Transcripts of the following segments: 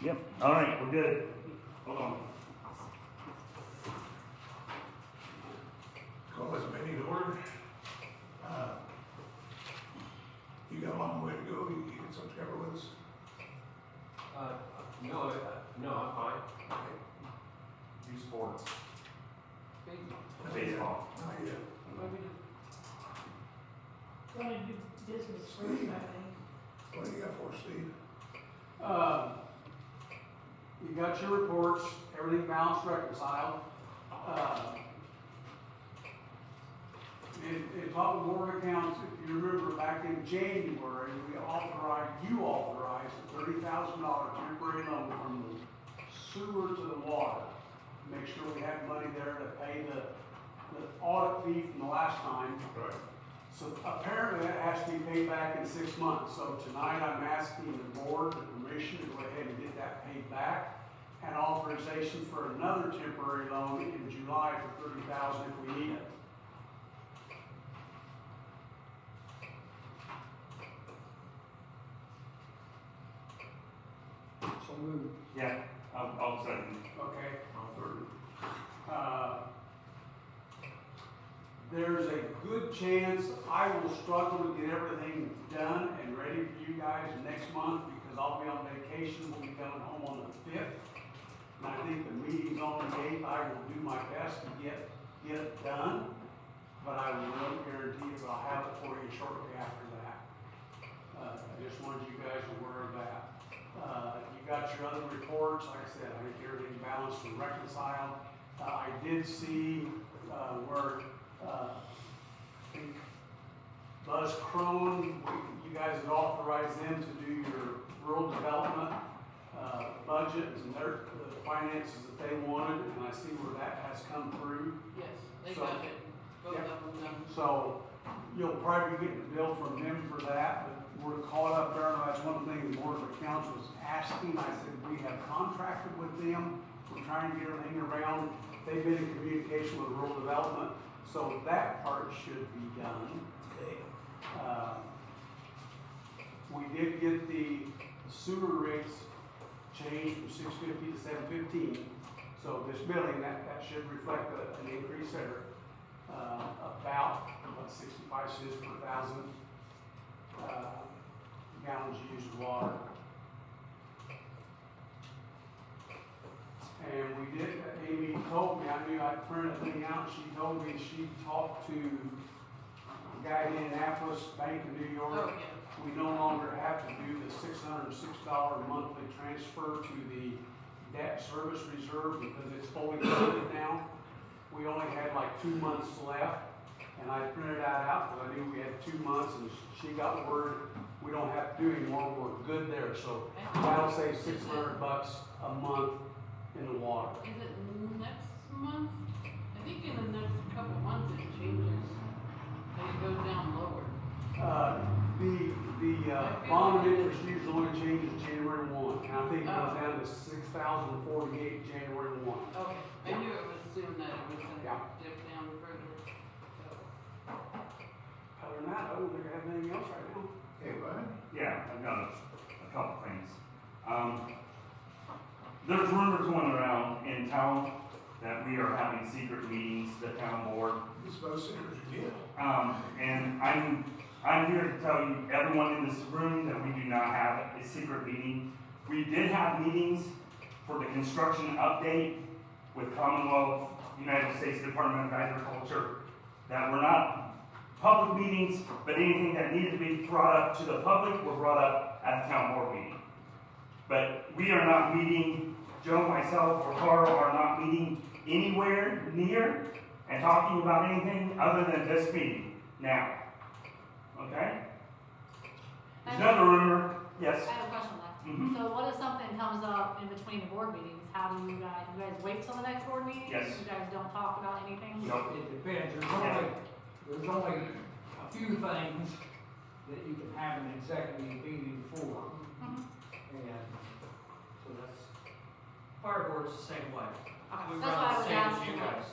Yep, all right, we're good. Hold on. Call this meeting to order. You got a long way to go, you get some cover with us. No, I'm fine. Do sports. Baseball. Not yet. Want to do business first, I think. What do you got for us, Steve? You got your reports, everything balanced, reconciled. In public board accounts, if you remember back in January, you authorized a $30,000 temporary loan from the sewer to the water. Make sure we had money there to pay the audit fee from the last time. Right. So apparently that has to be paid back in 6 months. So tonight I'm asking the board the permission to go ahead and get that paid back and authorization for another temporary loan in July for $30,000 if we need it. So moved. Yeah, I'll second. Okay. I'll third. There's a good chance I will struggle to get everything done and ready for you guys next month because I'll be on vacation. We'll be coming home on the 5th. And I think the meeting's on the 8th. I will do my best to get it done, but I will guarantee that I'll have it for you shortly after that. I just wanted you guys aware of that. You got your other reports. Like I said, I think everything's balanced and reconciled. I did see where I think Buzz Crone, you guys had authorized them to do your rural development budget and the finances that they wanted, and I see where that has come through. Yes, they So- got it, both Yeah. of them done. So you'll probably be getting a bill from them for that, but we're caught up there, and that's one thing the Board of Accounts was asking. I said, we have contracted with them, we're trying to get everything around. They've been in communication with rural development, so that part should be done. We did get the sewer rates changed from 650 to 715. So this billing, that should reflect an increase there, about 65 cents per thousand gallons used of water. And we did, Amy told me, I knew I'd printed a thing out, she told me she talked to a guy in Indianapolis, Bank of New York. Oh, yeah. We no longer have to do the $606 monthly transfer to the debt service reserve because it's fully funded now. We only had like 2 months left, and I printed that out because I knew we had 2 months, and she got word we don't have to do anymore. We're good there, so that'll save $600 a month in the water. Is it next month? I think in the next couple of months it changes, and it goes down lower. The bond of interest usually only changes January 1, and I think it goes down to $6,048 January 1. Okay, I Yeah. knew it was soon that it was Yeah. gonna dip down further. So, Other than that, I don't think I have anything else right now. Hey, bud. Yeah, I've got a couple things. There's rumors going around in town that we are having secret meetings, the town board. It's about sinners again. And I'm here to tell you, everyone in this room, that we do not have a secret meeting. We did have meetings for the construction update with Commonwealth United States Department of Agriculture that were not public meetings, but anything that needed to be brought up to the public were brought up at the town board meeting. But we are not meeting, Joe, myself, or Carl are not meeting anywhere near and talking about anything other than this meeting now. Okay? There's another rumor, yes. I have a question on that. Mhm. So what if something comes up in between the board meetings? How do you guys wait till the next board meeting? Yes. You guys don't talk about anything? Nope. It depends, there's only a few things that you can have an executive meeting for, Mhm. and so that's, Fire board's the same way. Okay, We that's run why I the was same as asking. you guys.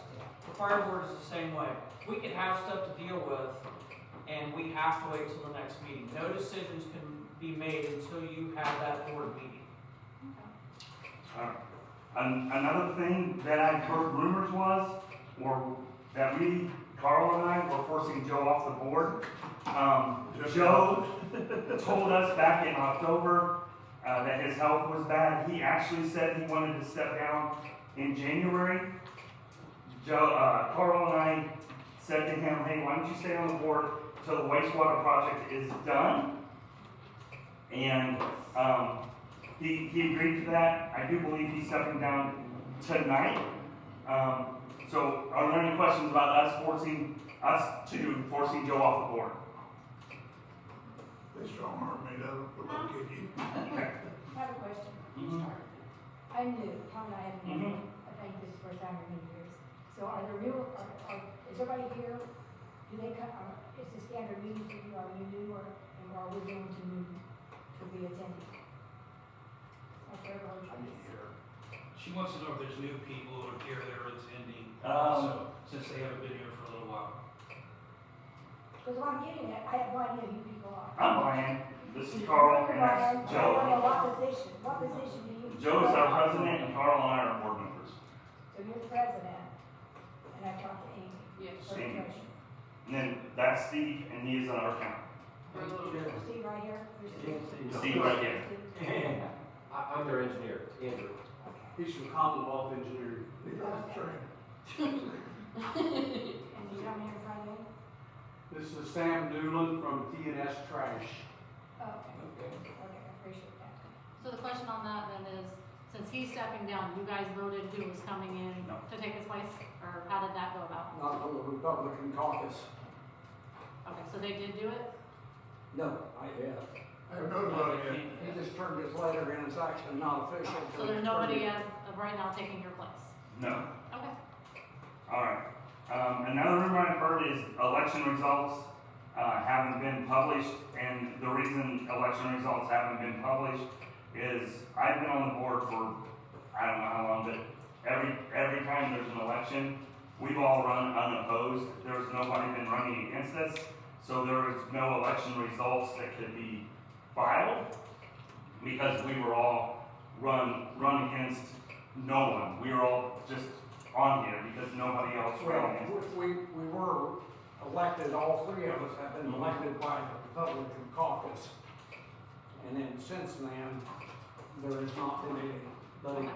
The fire board is the same way. We can have stuff to deal with, and we have to wait till the next meeting. No decisions can be made until you have that board meeting. Okay. Another thing that I've heard rumors or that Carl and I were forcing Joe off the board. Joe told us back in October, that his health was bad. He actually said he wanted to step down in January. Carl and I said to him, hey, why don't you stay on the board till the wastewater project is done? And, he agreed to that. I do believe he's stepping down tonight. So are there any questions about us forcing Joe off the board? They strong arm me though, but they'll get you. Okay. I have a question. Mhm. I'm new, Tom and I have been, Mhm. I think this is the first time in many years. So are there new, is everybody here? Do they come, is the standard meeting for you, are you new or are we going to be attending? Okay, everybody. She wants to know if there's new people who are here that are attending, Um, since they haven't been here for a little while. Because what I'm getting at, I have no idea who people are. I'm Brian. This is Carl, and that's I don't know Joe. what position do you? Joe is our president, and Carl and I are board members. So you're the president, and I talked to Amy. Yes. for the Amy. treasurer. And then that's Steve, and he is on our account. For a little bit. Steve right here? Who's Steve? Steve right here. Steve. I'm their engineer, Andrew. Okay. He's from Commonwealth Engineering. He does train. And you don't hear from me? This is Sam Newland from TNS Trash. Oh, okay, okay, I appreciate that. So the question on that then is, since he's stepping down, you guys voted who was coming in No. to take his place? Or how did that go about? Not from the Republican caucus. Okay, so they did do it? No, I have. I have no vote yet. He just turned his letter in, it's actually not official. So there's nobody as of right now taking your place? No. Okay. All right. Another rumor I've heard is election results haven't been published, and the reason election results haven't been published is I've been on the board for I don't know how long, but every time there's an election, we've all run unopposed. There's nobody been running against us, so there is no election results that could be filed because we were all run against no one. We were all just on here because nobody else ran Well, against us. we were elected, all three of us have been elected by the Republican caucus. And then since then, there has not been anybody.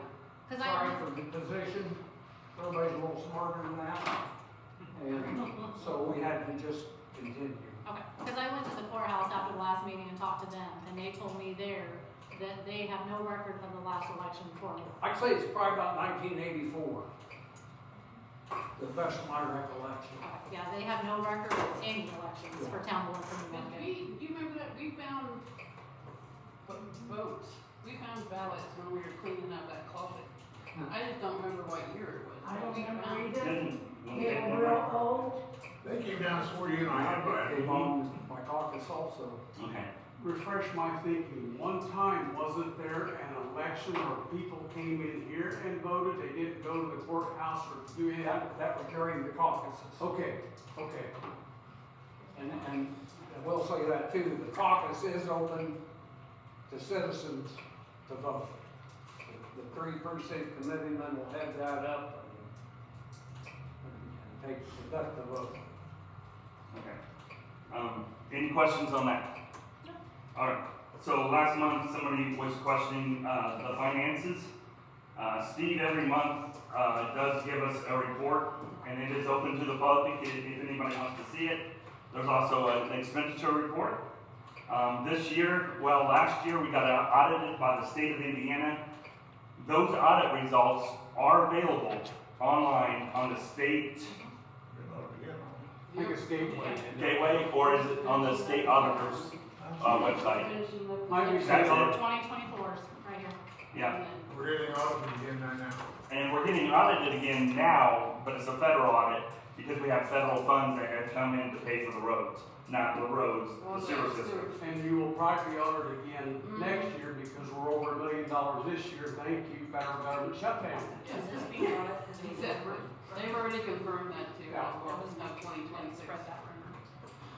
Because Sorry for the position, everybody's a little smarter than that. And so we had to just continue. Okay, because I went to the courthouse after the last meeting and talked to them, and they told me there that they have no record of the last election before me. I'd say it's probably about 1984, the best of my recollection. Yeah, they have no record of any elections for town board for New But Market. do you remember that, we found votes, we found ballots when we were cleaning up that closet. I just don't remember what year it was. I don't We remember found- either. Didn't- They were real old. They came down and swore you and I had by Came on my caucus also. Okay. Refresh my thinking, one time, wasn't there an election where people came in here and voted? They didn't go to the courthouse or do any of that? That was during the caucuses. Okay, okay. And I will say that too, the caucus is open to citizens to vote. The three precinct committeemen will head that up and conduct the vote. Okay. Any questions on that? All right. So last month, somebody was questioning the finances. Steve every month does give us a report, and it is open to the public if anybody wants to see it. There's also an expenditure report. Last year we got audited by the state of Indiana. Those audit results are available online on the state I think it's Gateway. gateway, or is it on the state auditor's website? Finishing the- Might be That's it. 2024's right here. Yeah. We're getting audited again now. And we're getting audited again now, but it's a federal audit because we have federal funds that have come in to pay for the roads, not the roads, the sewer system. And you will probably be audited again next year because we're over $1 million this year. Thank you, federal government shutdown. Yes, this being on it, exactly. They've already confirmed that too, Yeah. as well as now 2026. Spread that rumor.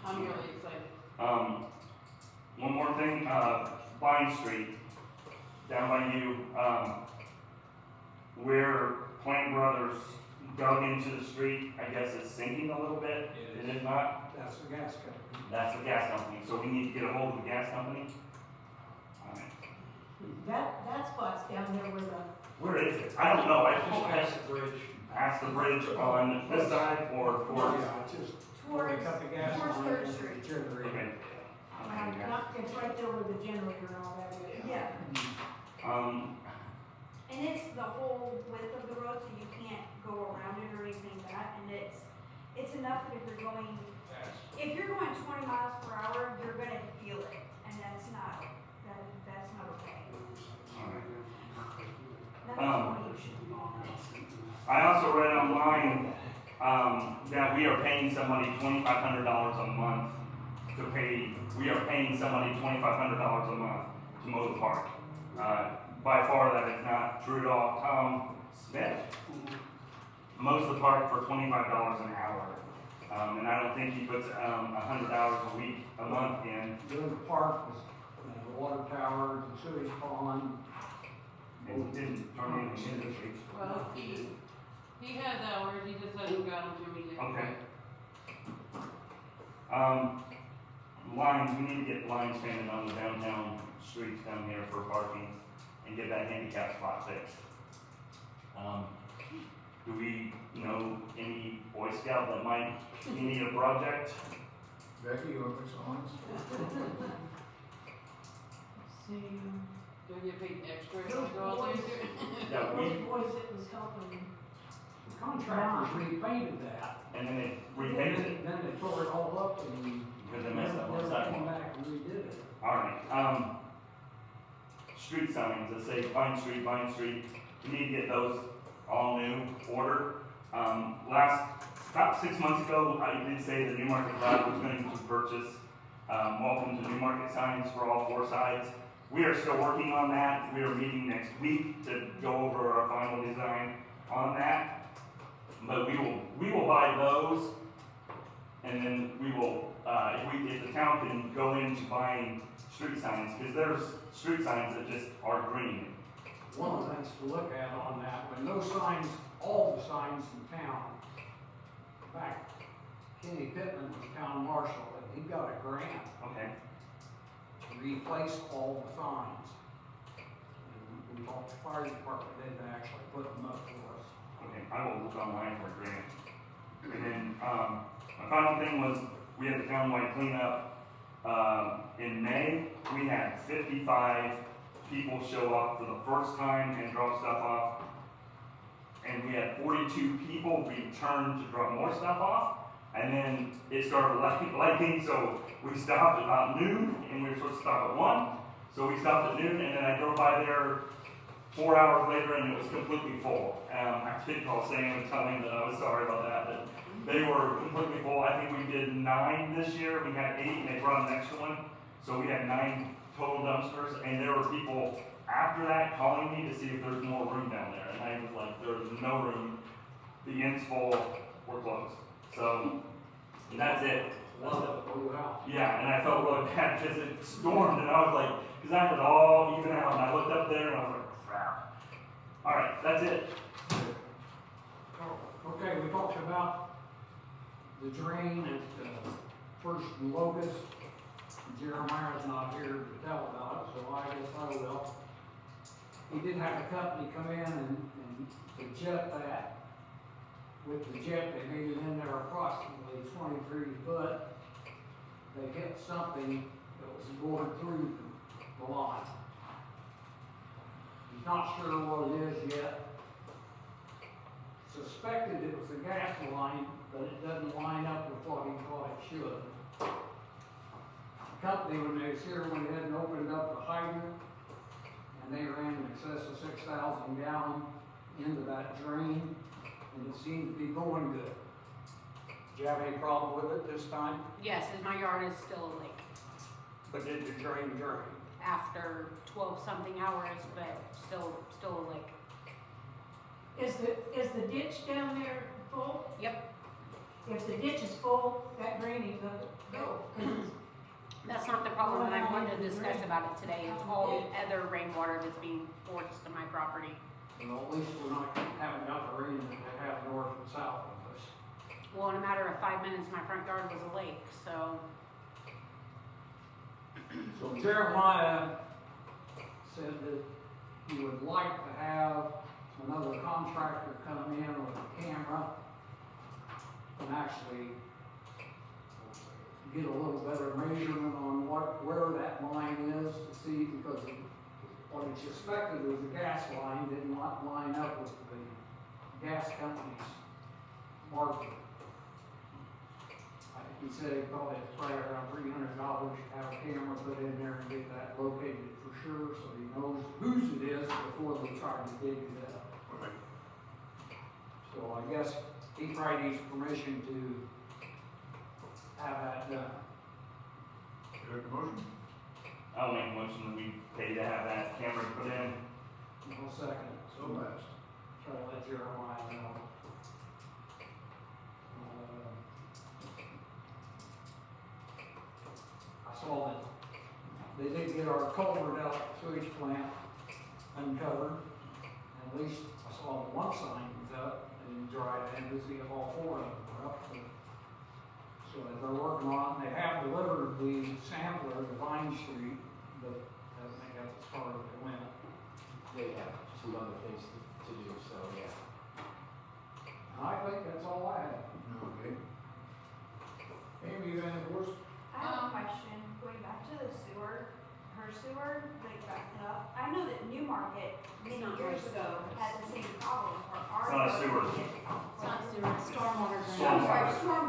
I'm really excited. One more thing, Vine Street, down by you, where Plant Brothers dug into the street, I guess it's sinking a little bit. It It is not. That's the gas company. That's the gas company, so we need to get a hold of the gas company. Alright. That spot's down there where the, Where is it? I don't know, I Just just past the bridge. past the bridge on this side or towards. Yeah, it's just where towards, they cut the gas towards line Third and Street. the generator. Okay. It's right there where the generator and all that is. Yeah, Um, and it's the whole width of the road, so you can't go around it or anything like that, and it's enough that if you're going 20 miles per hour, you're gonna feel it, and that's not okay. alright. That's why you should be on it. I also read online, that we are paying somebody $2,500 a month to pay, we are paying somebody $2,500 a month to mow the park. By far, that is not true at all. Tom Smith mows the park for $25 an hour. And I don't think he puts, 100 hours a week, a month in. Doing the park, the water towers, the sewage pond. It didn't turn into industry. Well, he has hours, he just hasn't got them to me yet. Okay. Lines, we need to get lines painted on the downtown streets down here for parking and get that handicap spot fixed. Do we know any Boy Scout that might need a project? Becky, you want to fix the lines? See, do you get paid extra? Those to go out boys, there? Yeah, those we, boys that was helping. The contractors repainted that. and then they repainted it Then they tore it all up and. because they messed up on the Never came sidewalk. back and redid it. Alright, street signs that say Vine Street, we need to get those all new, ordered. About 6 months ago, I did say the New Market Drive was going to purchase, welcome to New Market signs for all 4 sides. We are still working on that, we are meeting next week to go over our final design on that. But we will buy those, and then we will, if the town can go into buying street signs, because there's street signs that just are green. One of the things to look at on that, when those signs, all the signs in town, in fact, Kenny Pittman was town marshal, and he got a grant Okay, to replace all the signs. And we thought the fire department didn't actually put them up for us. okay, I will look online for a grant. And then, my final thing was, we had the townwide cleanup, in May, we had 55 people show up for the first time and drop stuff off. And we had 42 people return to drop more stuff off. And then it started lightning, so we stopped at about noon, and we were supposed to stop at 1. So we stopped at noon, and then I drove by there 4 hours later, and it was completely full. I did call Sam and tell him that I was sorry about that, but they were completely full. I think we did 9 this year. We had 8, and they brought an extra one. So we had 9 total dumpsters, and there were people after that calling me to see if there's more room down there. And I was like, there's no room. The inn's full, we're closed. So that's it. That's it. Blew out. Yeah, and I felt really bad because it stormed, and I was like, because I had it all even out, and I looked up there, and I was like, crap. All right, that's it. Okay, we talked about the drain at First and Locust. Jeremiah's not here to tell about it, so I guess I will. He did have a company come in and to jet that. With the jet, they made it in there approximately 23 foot. They hit something that was bored through the line. He's not sure what it is yet. Suspected it was a gas line, but it doesn't line up with what he thought it should. The company, when they was here, went ahead and opened up the hydrant, and they ran in excess of 6,000 gallons into that drain, and it seemed to be going good. Did you have any problem with it this time? Yes, and my yard is still a lake But did the drain drain? after 12-something hours, but still a lake. Is the ditch down there full? Yep. If the ditch is full, that drainage doesn't go, 'cause it's That's not the problem, and I wanted to discuss about it today. It's all the other rainwater that's being forced to my property. So at least we're not having got the rain that they have north and south of us. Well, in a matter of 5 minutes, my front yard was a lake, so. So Jeremiah said that he would like to have another contractor come in with a camera and actually get a little better measurement on where that line is to see, because what he suspected was the gas line did not line up with the gas company's market. I think he said he thought it's probably around $300 to have a camera put in there and get that located for sure, so he knows whose it is before they try to dig it up. Right. So I guess he probably needs permission to have that done. You have a motion? I'll make a motion that we pay to have that camera put in. One second, So last. try to let Jeremiah know. I saw that they did get our culvert out at the sewage plant uncovered. At least I saw one sign was up and dried in to see if all 4 of them were up. So as they're working on, they have delivered the sampler to Vine Street, but I think that's as far as they went. They have some other things to do, so yeah. I think that's all I have. Okay. Amy, you have any words? I have a question, going back to the sewer, her sewer, like backed up. I know that Newmarket many years ago had the same problem, or our. It's not a sewer. It's not sewer, it's stormwater drain. I'm sorry, storm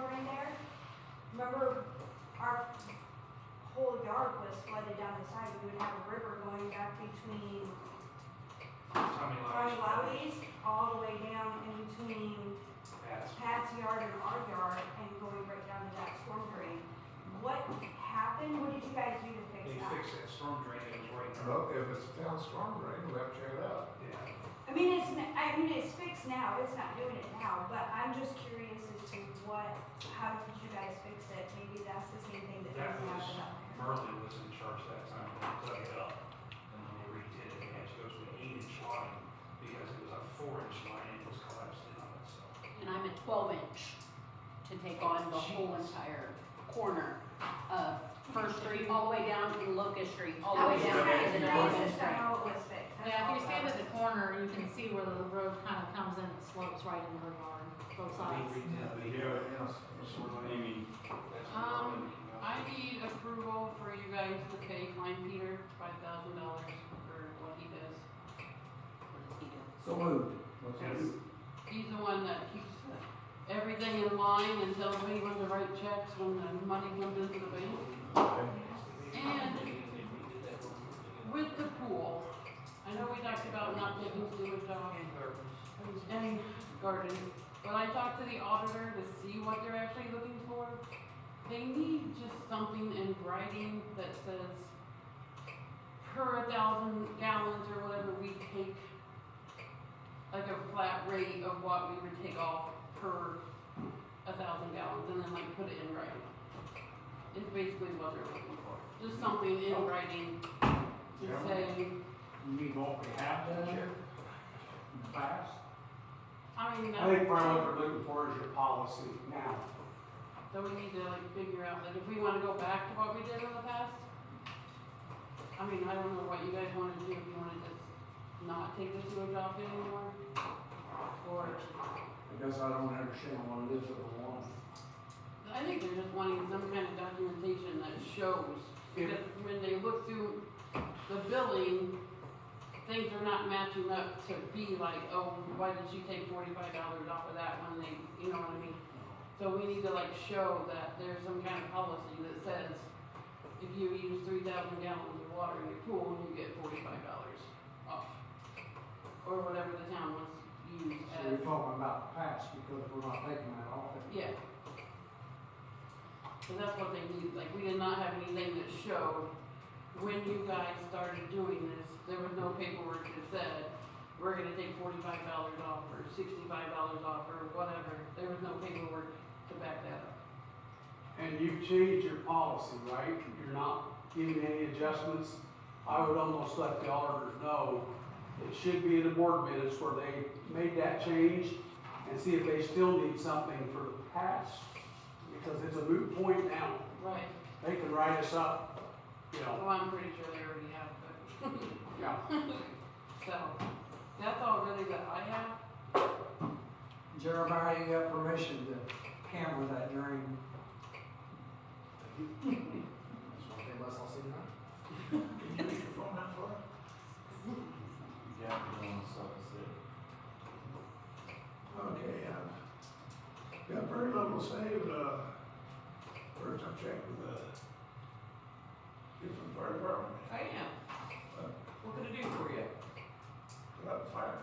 drain there. Remember, our whole yard was flooded down the side, we would have a river going back between Tommy Ronnie Lowry's. Lowry's all the way down in between That's Pat's yard and our yard and going right down to that storm drain. What happened? What did you guys do to fix They that? fixed that storm drain that was right there. Well, if it's a town storm drain, we'll have to check it out. Yeah. I mean, it's fixed now, it's not doing it now, but I'm just curious as to how did you guys fix it? Maybe that's the same thing that That doesn't was, happen up there. Merlin was in charge that time, they dug it up, and then they redid it, they had to go to an 8-inch line, because it was a 4-inch line, and it was collapsed in on it, so. And I'm at 12-inch to take on the whole entire corner of First Street, all the way down to Locust Street, all the way down to the Diamond Street. How it was fixed. That's Yeah, if you all. stand at the corner, you can see where the road kind of comes in, it slopes right into her yard, both sides. We redid the, Anything else? Amy, that's Um, Merlin. I need approval for you guys to pay Klein Peter $5,000 for what he does. What does he do? So moved. yes, He's the one that keeps everything in line and tells me when to write checks when the money comes into the bank. And with the pool, I know we talked about not taking sewage off and garden, but I talked to the auditor to see what they're actually looking for. They need just something in writing that says per 1,000 gallons or whatever, we take like a flat rate of what we would take off per 1,000 gallons, and then like put it in writing. It's basically what they're looking for. Just something in writing to say, You mean what we have done here in the past? I mean, I think probably what they're looking for is your policy now. so we need to like figure out, like if we wanna go back to what we did in the past. I mean, I don't know what you guys wanna do, if you wanna just not take the sewage off anymore. Or, Because I don't understand what it is that we want. I think they're just wanting some kind of documentation that shows that when they look through the billing, things are not matching up to be like, oh, why did she take $45 off of that when they, you know what I mean? So we need to like show that there's some kind of policy that says, if you use 3,000 gallons of water in your pool, you get $45 off. Or whatever the town wants to use So as. you're talking about the past because we're not taking that off. Yeah. So that's what they need, like, we did not have anything that showed when you guys started doing this, there was no paperwork that said, we're gonna take $45 off or $65 off or whatever, there was no paperwork to back that up. And you've changed your policy, right? You're not giving any adjustments. I would almost let the auditors know it should be in the board minutes where they made that change and see if they still need something for the past, because it's a moot point now. Right, They can write us up, you know, well, I'm pretty sure they already have, but, yeah. so, that's all really that I have. Jeremiah, you got permission to hammer that during. Can you leave your phone out for us? Okay, got very little to say, but, first I checked with, different fire department, I am. What can I do for you? put out the fire.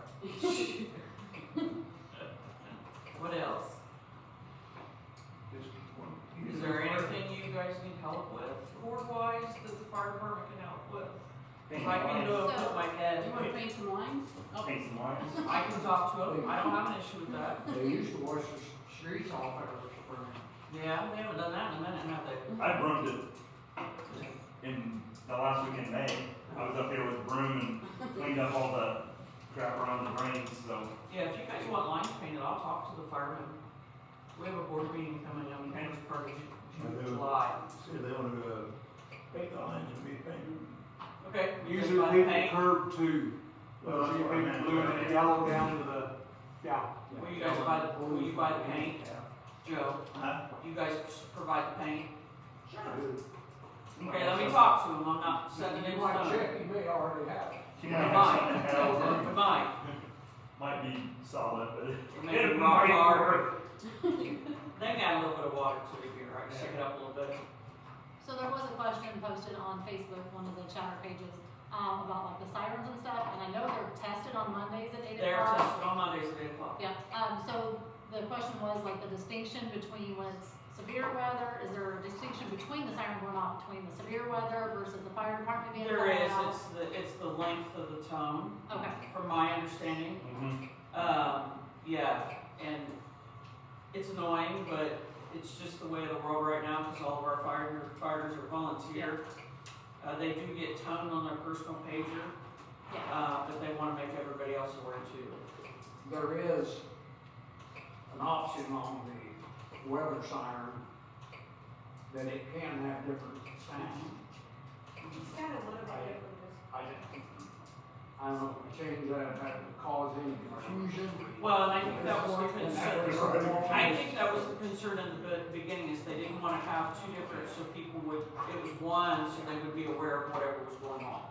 What else? Just one. Is there anything you guys need help with, board-wise, that the fire department can help with? If I can do it with my head, You wanna paint some lines? Paint some lines. I can talk to them, I don't have an issue with that. They used to wash the streets off there for Yeah, they haven't done that in a minute, have they? I broomed it in the last week in May. I was up there with broom and cleaned up all the crap around the drains, so. Yeah, if you guys want lines painted, I'll talk to the firemen. We have a board meeting coming up, kind of part of July. See, they wanna, paint the lines and be painted. Okay. you guys Usually buy the paint the paint? curb too. Well, that's So you what I paint meant. blue and yellow down to the, yeah. Will you guys buy the paint? Joe, Huh? you guys provide the paint? Sure. Okay, let me talk to them, I'm not setting it in You might stone. check, you may already have it. You It might have might, something held, it might, might be solid, but it it may be might rock work. hard. They can add a little bit of water to it here, I can shake it up a little bit. So there was a question posted on Facebook, one of the chatter pages, about like the sirens and stuff, and I know they're tested on Mondays at 8 They're o'clock. tested on Mondays at 8 o'clock. Yeah, so the question was like the distinction between when it's severe weather, is there a distinction between the siren going off between the severe weather versus the fire department being There called is, out? it's the length of the tone, Okay, from my understanding. Mhm. Yeah, and it's annoying, but it's just the way of the world right now, because all of our fighters are volunteer. They do get toned on their personal pager, yeah, but they wanna make everybody else aware too. There is an option on the weather siren that it can have different sound. It's got a little bit of this. I don't know if we change that, if that would cause any confusion. Well, and I think that was the And that was concern, our- I think that was the concern in the beginning, is they didn't wanna have two different, so people would, it was one, so they would be aware of whatever was going on.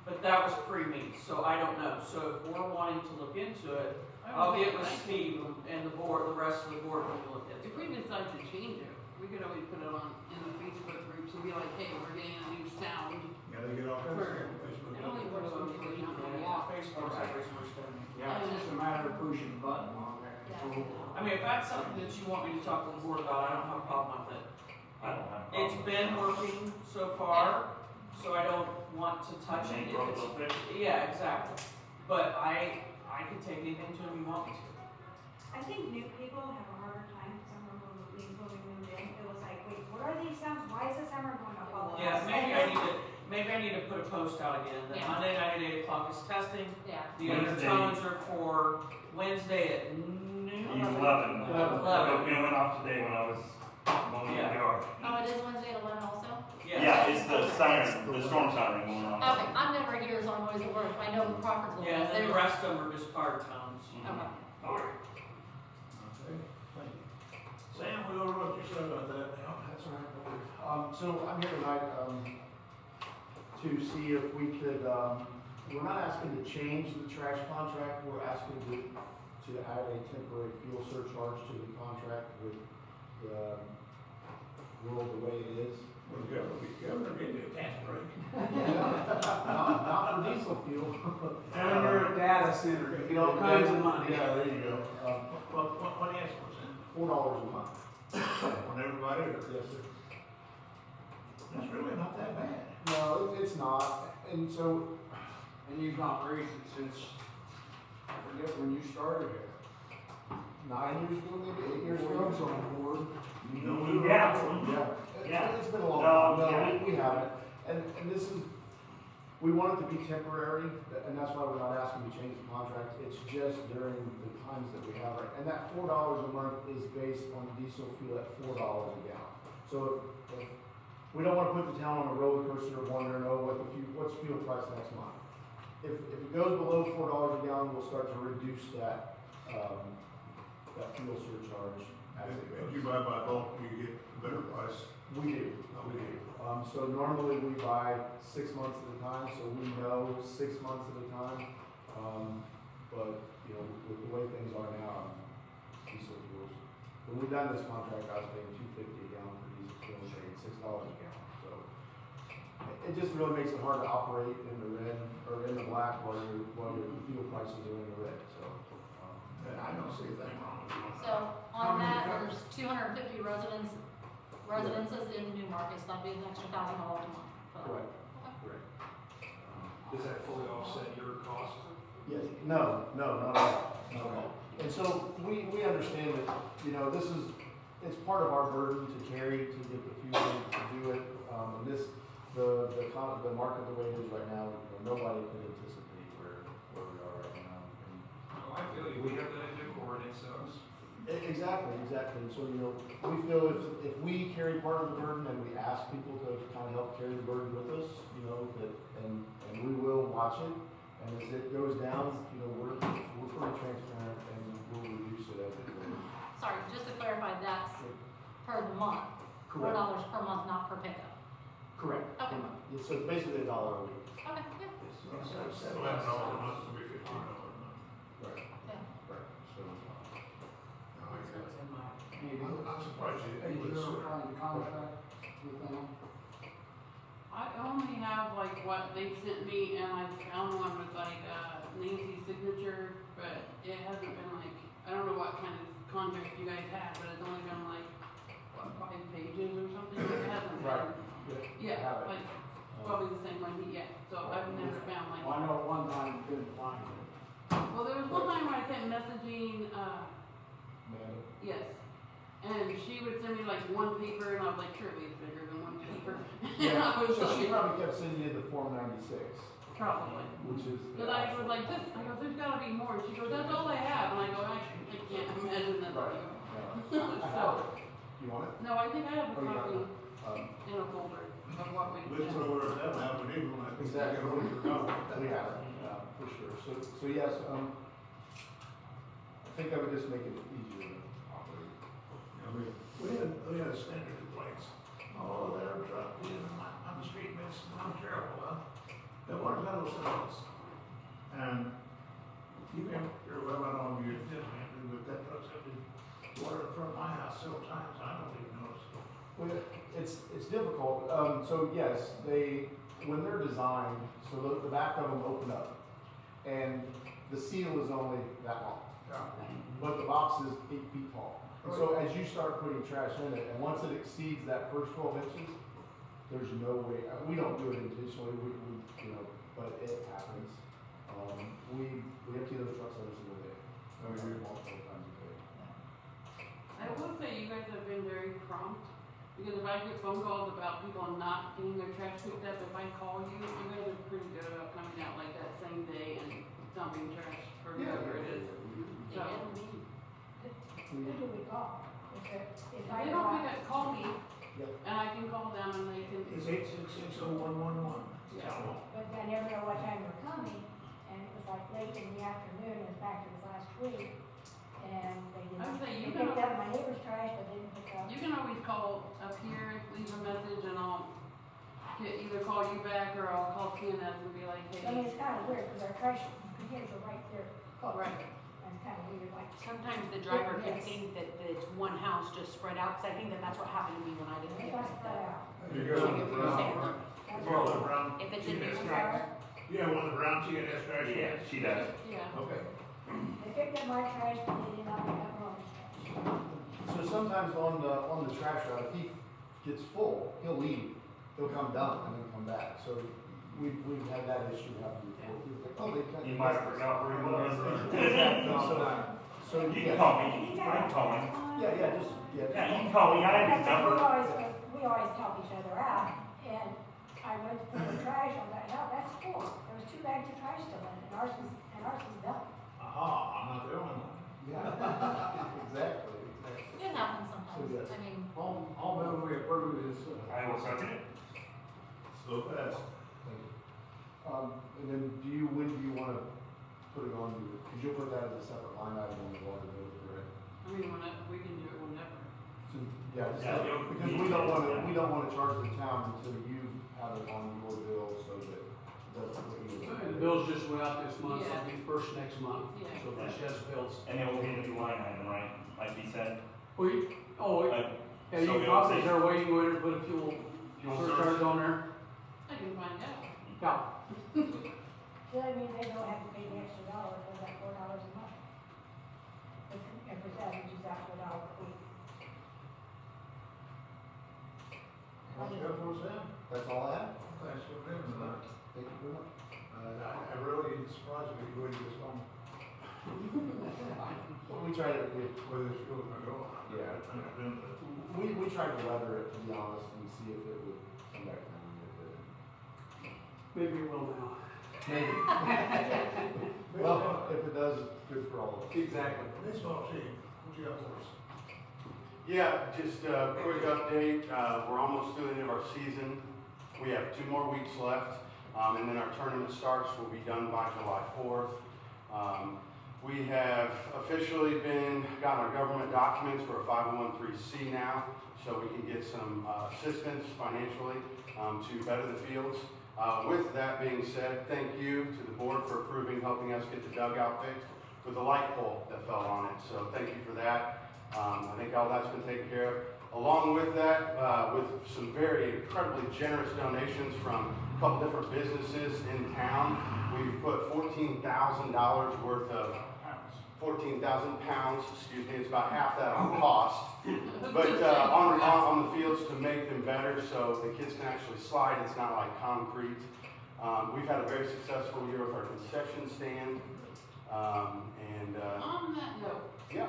But that was pre-me, so I don't know, so if we're wanting to look into it, I'll get with Steve and the board, the rest of the board when we look into If we it. decide to change it, we could always put it on, in the Facebook groups and be like, hey, we're getting a new sound. Yeah, they get all kinds of stuff on Facebook. It only works when people jump on the Yeah, walk. Facebook's every source down there. Yeah, it's just a matter of pushing a button on there. I mean, if that's something that you want me to talk to the board about, I don't have a problem with it. I don't have a problem. It's been working so far, so I don't want to touch it. Ain't If broke, it's- they'll fix it. Yeah, exactly. But I can take anything to them you want me to. I think new people have a harder time, because I remember when we moved in, it was like, wait, what are these sounds? Why is the siren going off all of Yeah, us? maybe I need to put a post out again, that Yeah. Monday night at 8 o'clock is testing. yeah. The other Wednesday. tones are for Wednesday at noon. 11. 11. It went off today when I was mowing the Yeah. yard. Oh, it is Wednesday at 11 also? Yeah, it's the siren, the storm siren going on. Okay, I'm never here, so I'm always at work, I know Crawfordsville. Yeah, and then the there's- rest of them are just fire tones. Okay. Okay. Okay, thank you. Sam, we don't know what you said about that now. That's all right. So I'm here tonight, to see if we could, we're not asking to change the trash contract, we're asking to add a temporary fuel surcharge to the contract with the world the way it is. Well, the governor gave you a tax break. Not for diesel fuel. And you're a data center, you get all kinds of money. Yeah, there you go. What do you ask for, Sam? $4 a month. On everybody, or? Yes, sir. That's really not that bad. No, it's not, and so, And you've not raised it since, I forget when you started here. 9 years ago, maybe 8 years ago, I was on board. No, we were. Yeah. Yeah, Yeah. it's been a long No, time, yeah. no, we haven't, and this is, We want it to be temporary, and that's why we're not asking to change the contract. It's just during the times that we have, and that $4 a month is based on diesel fuel at $4 a gallon. So if we don't wanna put the town on a roller coaster of wondering, oh, what's fuel price next month? If it goes below $4 a gallon, we'll start to reduce that fuel surcharge as it goes. If you buy by bulk, you get a better price. We do. So normally we buy 6 months at a time, so we know 6 months at a time. But, you know, with the way things are now, diesel fuels. When we done this contract, I was paying $2.50 a gallon for diesel fuel, paying $6 a gallon. So it just really makes it hard to operate in the red or in the black while your fuel prices are in the red. So, And I don't see a thing wrong with it. So on that, there's 250 residences in New Market, so that'd be an extra $1,000 a month. correct. Does that fully offset your cost? Yes, no, not at all, not at all. And so we understand that, you know, it's part of our burden to carry, to get the fuel, to do it. And the market the way it is right now, nobody can anticipate where we are right now. No, I feel you, we have that in Newport, and it sucks. Exactly. And so, you know, we feel if we carry part of the burden and we ask people to kind of help carry the burden with us, you know, and we will watch it. And as it goes down, you know, we're pretty transparent and we'll reduce it as it goes. Sorry, just to clarify, that's per month. Correct. $4 per month, not per pickup. Correct. Okay. Yeah, so it's basically $1 a week. Okay, yeah. So $7 a month will be $15 a month. Right. Yeah. Right. So, No, I get it. That's in my meeting. I'm surprised you Hey, didn't you're put it. trying to contract with them. I only have like what they sent me, and I found one with like, Nancy's signature, but it hasn't been like, I don't know what kind of contract you guys have, but it's only been like, what, 5 pages or something, it hasn't Right. been. yeah, Yeah, have it. like, probably the same one, yeah, so I've never found like. Well, I know at one time you couldn't find it. Well, there was one time where I kept messaging, Man, yes, and she would send me like one paper, and I was like, surely it's bigger than one paper. And yeah, I was so she like, probably kept sending you the Form 96, probably. which is. the Cause I was actual- like, this, I go, there's gotta be more, she goes, that's all I have, and I go, I can't imagine that. Right, yeah. I have it. You want it? No, I think I have a Oh, you got copy it. in a folder of what we. Let's go over it, that have an eagle on it. Exactly. We have it, for sure. So yes, I think I would just make it easier to operate. We had standard complaints. Oh, their truck is on the street makes them terrible, huh? Then what is that themselves? And you can, you're well on you did, but that truck's up in water in front of my house several times, I don't even notice. Well, it's difficult. So yes, when they're designed, so the back of them open up, and the seal is only that long, but the box is 8 feet tall. And so as you start putting trash in it, and once it exceeds that first 12 inches, there's no way. We don't do it intentionally. We you know, but it happens. We empty those trucks every single day. I mean, we multiple times a day. I will say you guys have been very prompt, because if I get phone calls about people not getting their trash picked up, if I call you, you guys are pretty good about coming out like that same day and dumping trash or whatever it is. So, Who do we call? If if I they don't pick up, call me, Yep. and I can call them and they can. It's 8660111. Yeah. But I never know what time they're coming, and it was like late in the afternoon, in fact, it was last week, and they I would say didn't, you they picked can- up my neighbor's trash, but didn't pick up. You can always call up here, leave a message, and I'll either call you back or I'll call TNS and be like, I mean, hey. it's kind of weird, because our trash containers are right there, cooked. Right. And it's kind of weird, like. Sometimes the driver could Yes. think that it's one house just spread out, cause I think that's what happened to me when I didn't They get got picked spread up. out. You So got if the you're saying- brown, That's well, right. the brown. If it's in TNS New trash. Sorry. You have one of the brown TNS trash Yeah, cans? she does. Yeah. Okay. They picked up my trash, but they did not pick up Ron's trash. So sometimes on the trash route, if he gets full, he'll leave. He'll come down and then come back. So we've had that issue happen before. He was like, oh, they can't. You might have forgot where he was. Exactly. So You can yeah. call me, I can call him. Yeah, just. Yeah, you can call me, I have his That's what number. we always help each other out, and I went to put the trash, I was like, hell, that's full. There was 2 bags of trash still in it, and ours was done. Aha, I'm not the only one. Yeah. Exactly, exactly. It happens sometimes, So, I mean, All move we approve is, I will second it. So fast. And then when do you wanna put it on, because you'll put that as a separate line item on the water bill, correct? I mean, whenever, we can do it whenever. So, yeah, just Yeah, like- because we don't wanna charge the town until you have it on your bill, so that that's what you. The bills just went out this month, so Yeah. it'll be first next month. Yeah. So if she has bills. And it will be a new line item, right? Like he said. We, oh, Like, yeah, so you we probably, don't is there a way you can go in and put a fuel fuel surcharge surcharge. on there? I can find out. Yeah. So that means they don't have to pay the extra dollar for that $4 a month. If it's that, which is that $4 a week. That's good for us then. That's all I have. Thanks for bringing it up. Thank you very much. I really surprised me when you just told me We try to, where this school's gonna go. Yeah. we tried to weather it, to be honest, and see if it would come back down. Maybe it will now. Maybe. Well, if it does, good for all of us. Exactly. Baseball team, what you got for us? Yeah, just a quick update. We're almost through the end of our season. We have 2 more weeks left, and then our tournament starts. We'll be done by July 4th. We have officially gotten our government documents for a 501(c)(3) now, so we can get some assistance financially to better the fields. With that being said, thank you to the board for approving, helping us get the dugout fixed with the light pole that fell on it. So thank you for that. I think all that's been taken care of. Along with that, with some very incredibly generous donations from a couple different businesses in town, we've put $14,000 worth of 14,000 pounds, excuse me, it's about half that on cost. But on the fields to make them better so the kids can actually slide, it's not like concrete. We've had a very successful year with our concession stand. On that note, Yeah,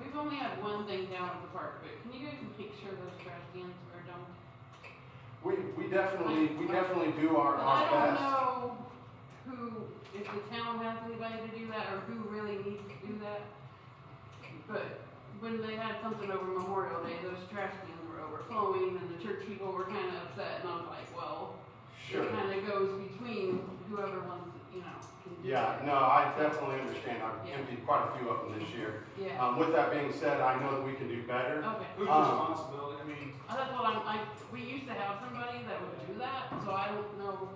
we've only had one thing down at the park, but can you guys make sure those trash cans are dumped? we definitely do our But I don't best. know if the town has anybody to do that, or who really needs to do that. But when they had something over Memorial Day, those trash cans were overflowing, and the church people were kind of upset, and I was like, well, Sure. it kind of goes between whoever wants, can do Yeah, it. no, I definitely understand. I've Yeah. emptied quite a few of them this year. Yeah, With that being said, I know that we can do better. okay. Whose Um, responsibility, I mean, That's what we used to have somebody that would do that, so I don't know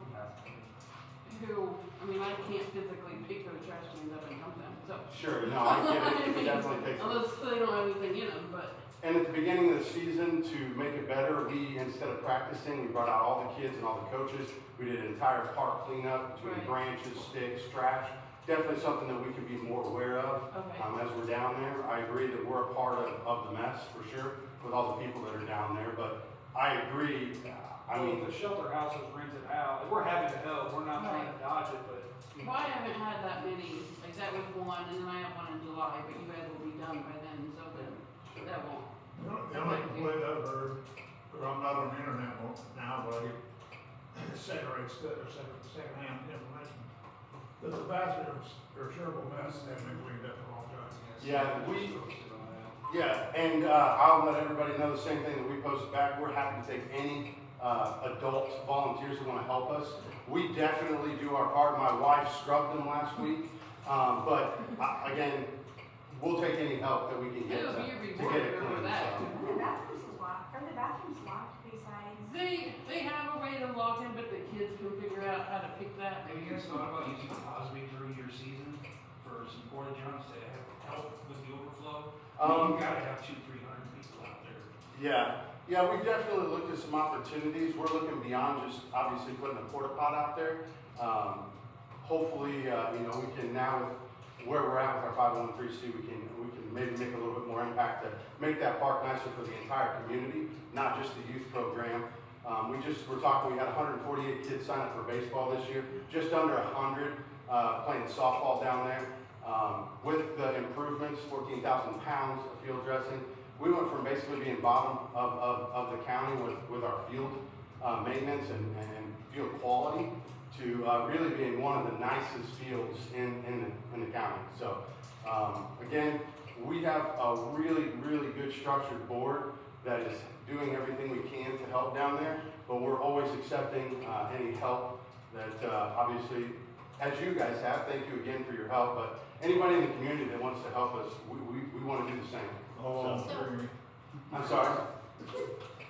who, I can't physically pick those trash cans up and dump them, so. Sure, no, I get it. It definitely takes. Unless they don't have anything in them, but. And at the beginning of the season, to make it better, instead of practicing, we brought out all the kids and all the coaches. We did an entire park cleanup between Right. branches, sticks, trash. Definitely something that we can be more aware of Okay. as we're down there. I agree that we're a part of the mess, for sure, with all the people that are down there. But I agree, if the shelter houses rent it out, we're happy to help, we're not trying to dodge it, but. Well, I haven't had that many, like that was one, and then I have one in July, but you guys will be done by then, so then that won't. The only complaint I've heard, because I'm not on the internet now, but I get secondhand information, that the bathrooms are a terrible mess, and they've been cleaned up for a long time. and I'll let everybody know the same thing that we posted back. We're happy to take any adult volunteers who want to help us. We definitely do our part. My wife scrubbed them last week, but again, we'll take any help that we can get It'll to be a get reward it for clean. that. So. Are the bathrooms locked besides? They have a way to log in, but the kids can figure out how to pick that. Have you guys thought about using Cosby through your season for some porta johns to help with the overflow? You gotta have 200-300 people out there. Yeah, we've definitely looked at some opportunities. We're looking beyond just obviously putting a porta pot out there. Hopefully, we can now, with where we're at with our 501(c), we can maybe make a little bit more impact to make that park nicer for the entire community, not just the youth program. We're talking, we had 148 kids sign up for baseball this year, just under 100 playing softball down there. With the improvements, 14,000 pounds of field dressing, we went from basically being bottom of the county with our field maintenance and field quality to really being one of the nicest fields in the county. So, again, we have a really, really good structured board that is doing everything we can to help down there, but we're always accepting any help that obviously, as you guys have, thank you again for your help, but anybody in the community that wants to help us, we want to do the same. Oh, So- Jeremy. I'm sorry?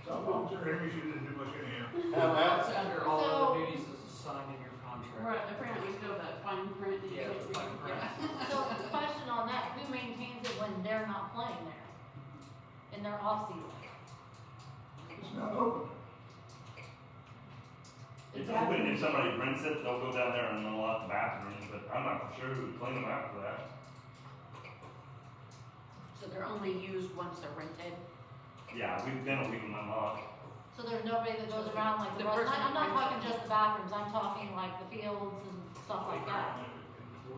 Some volunteer Amy, she didn't do much anyhow. That's under all So- other duties as assigned in your contract. Right, apparently still that fine print that you Yeah, can't fine read. print. Yeah. So, question on that, who maintains it when they're not playing there? In their off-season? It's not open. It's open, if somebody rents it, they'll go down there and unlock the bathrooms, but I'm not sure who would clean them after that. So they're only used once they're rented? Yeah, we've been leaving them unlocked. So there's nobody that goes around like the, The rest- person I'm not that talking just the bathrooms, I'm talking like the fields and stuff like that.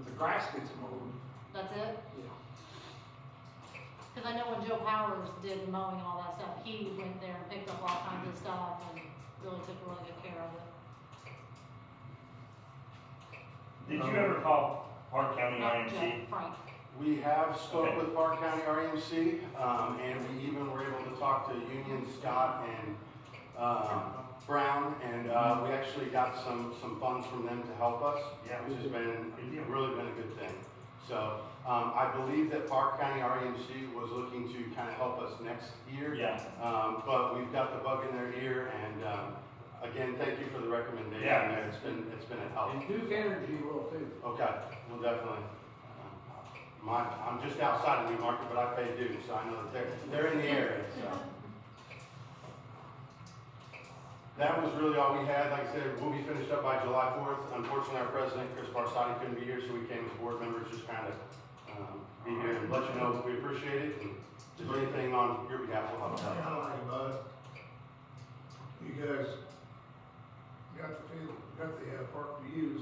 The grass gets mowed. That's it? Yeah. Cause I know when Joe Powers did mowing and all that stuff, he went there and picked up all kinds of stuff and really took really good care of it. Did you ever call Park County Not IMC? Joe, Frank. We have spoke Okay. with Park County RMC, and we even were able to talk to Union, Scott, and Brown, and we actually got some funds from them to help us, Yeah. which has been, really been a good thing. So, I believe that Park County RMC was looking to kind of help us next year. Yeah. But we've got the bug in their ear, and again, thank you for the recommendation. Yeah. It's been a help. And Duke Energy will too. Okay, well, definitely. I'm just outside of Newmarket, but I pay dues, so I know that they're in the area, so. That was really all we had. Like I said, we'll be finished up by July 4th. Unfortunately, our president, Chris Barsati, couldn't be here, so we came as board members, just kind of be here and let you know we appreciate it. And if there's anything on your behalf, we'll One help thing out. I like about it, you guys got the field, got the park to use.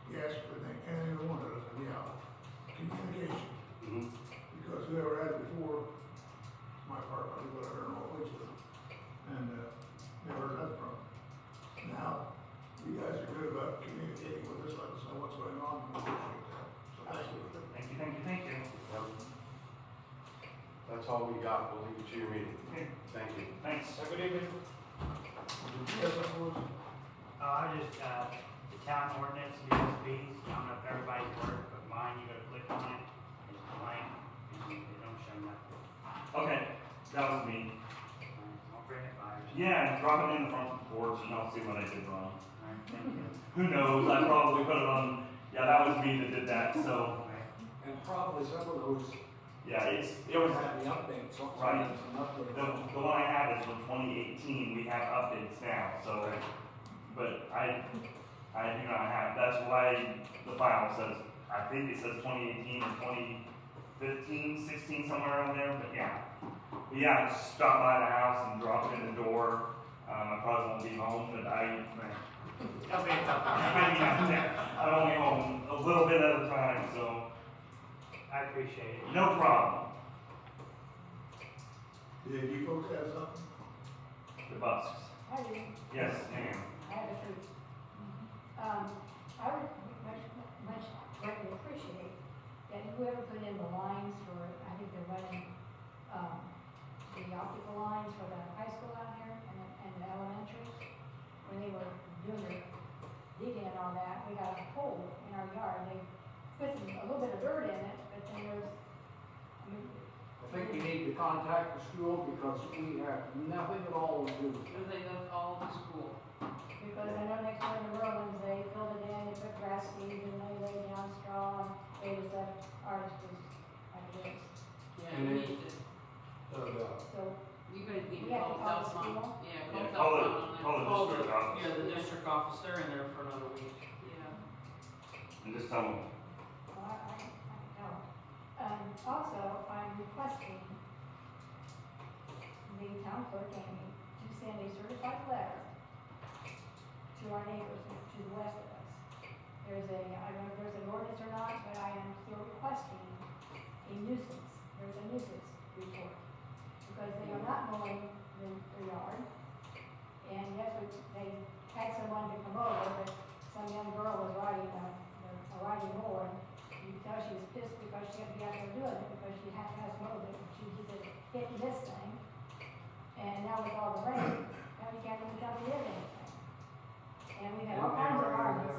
You ask for anything, any one of us, and communication, Mhm. because whoever had it before, my park, I do whatever, and all with it, and, never heard nothing from them. Now, you guys are good about communicating with us, let us know what's going on, and we appreciate that, so thank you. Thank you. Yep. That's all we got. We'll leave it to your meeting. Okay, Thank you. thanks. Good evening. Yes, of course. I just, the town ordinance, DSPs, I don't know if everybody's worked, but mine, you gotta click on it, it's blank, and they don't show nothing. Okay, that was me. I'll bring it by. Yeah, drop it in the front porch and I'll see what I did wrong. Alright, thank you. Who knows, I probably put it on, yeah, that was me that did that, so, And probably some of those, yeah, it don't was, have the updates, so Right. it's an update. the one I have is from 2018, we have updates now, so, but I do not have, that's why the file says, I think it says 2018 or 2015, 16, somewhere around there, but yeah. But yeah, just stop by the house and drop it in the door, I probably won't be home, but I'll be a couple. I'm only home a little bit at a time, so I appreciate it. no problem. Did you folks have something? The Busks. I do, Yes, ma'am. I have a truth. I would much greatly appreciate that whoever put in the lines for, I think they're running, the optical lines for the high school out here and the elementary. When they were doing their digging and all that, we got a hole in our yard. They put a little bit of dirt in it, but then there's, I mean, I think you need to contact the school because we have nothing at all to do with it. Because they left all the school. because I know next door in the Merlins, they filled it in, they put grass seed and they laid down straw and they was ours was like this. Yeah, And you then- need to, So, you guys need We to have to call call the Telfon. school? Yeah, Yeah, call call Telfon the- on that. call the Call district office. Yeah, the district office, they're in there for another week. Yeah. And just tell them, well, I can tell. Also, I'm requesting the town clerk, Amy, to send a certified letter to our neighbors to the west of us. I don't know if there's an ordinance or not, but I am still requesting there's a nuisance report. Because they are not mowing their yard. And yes, they had someone to come over, but some young girl was riding a riding mower. You could tell she was pissed because she had to be out there doing it, because she had to have mowed it, and she said, hitting this thing. And now with all the rain, now you can't even tell me did anything. And we had all kinds of varmints.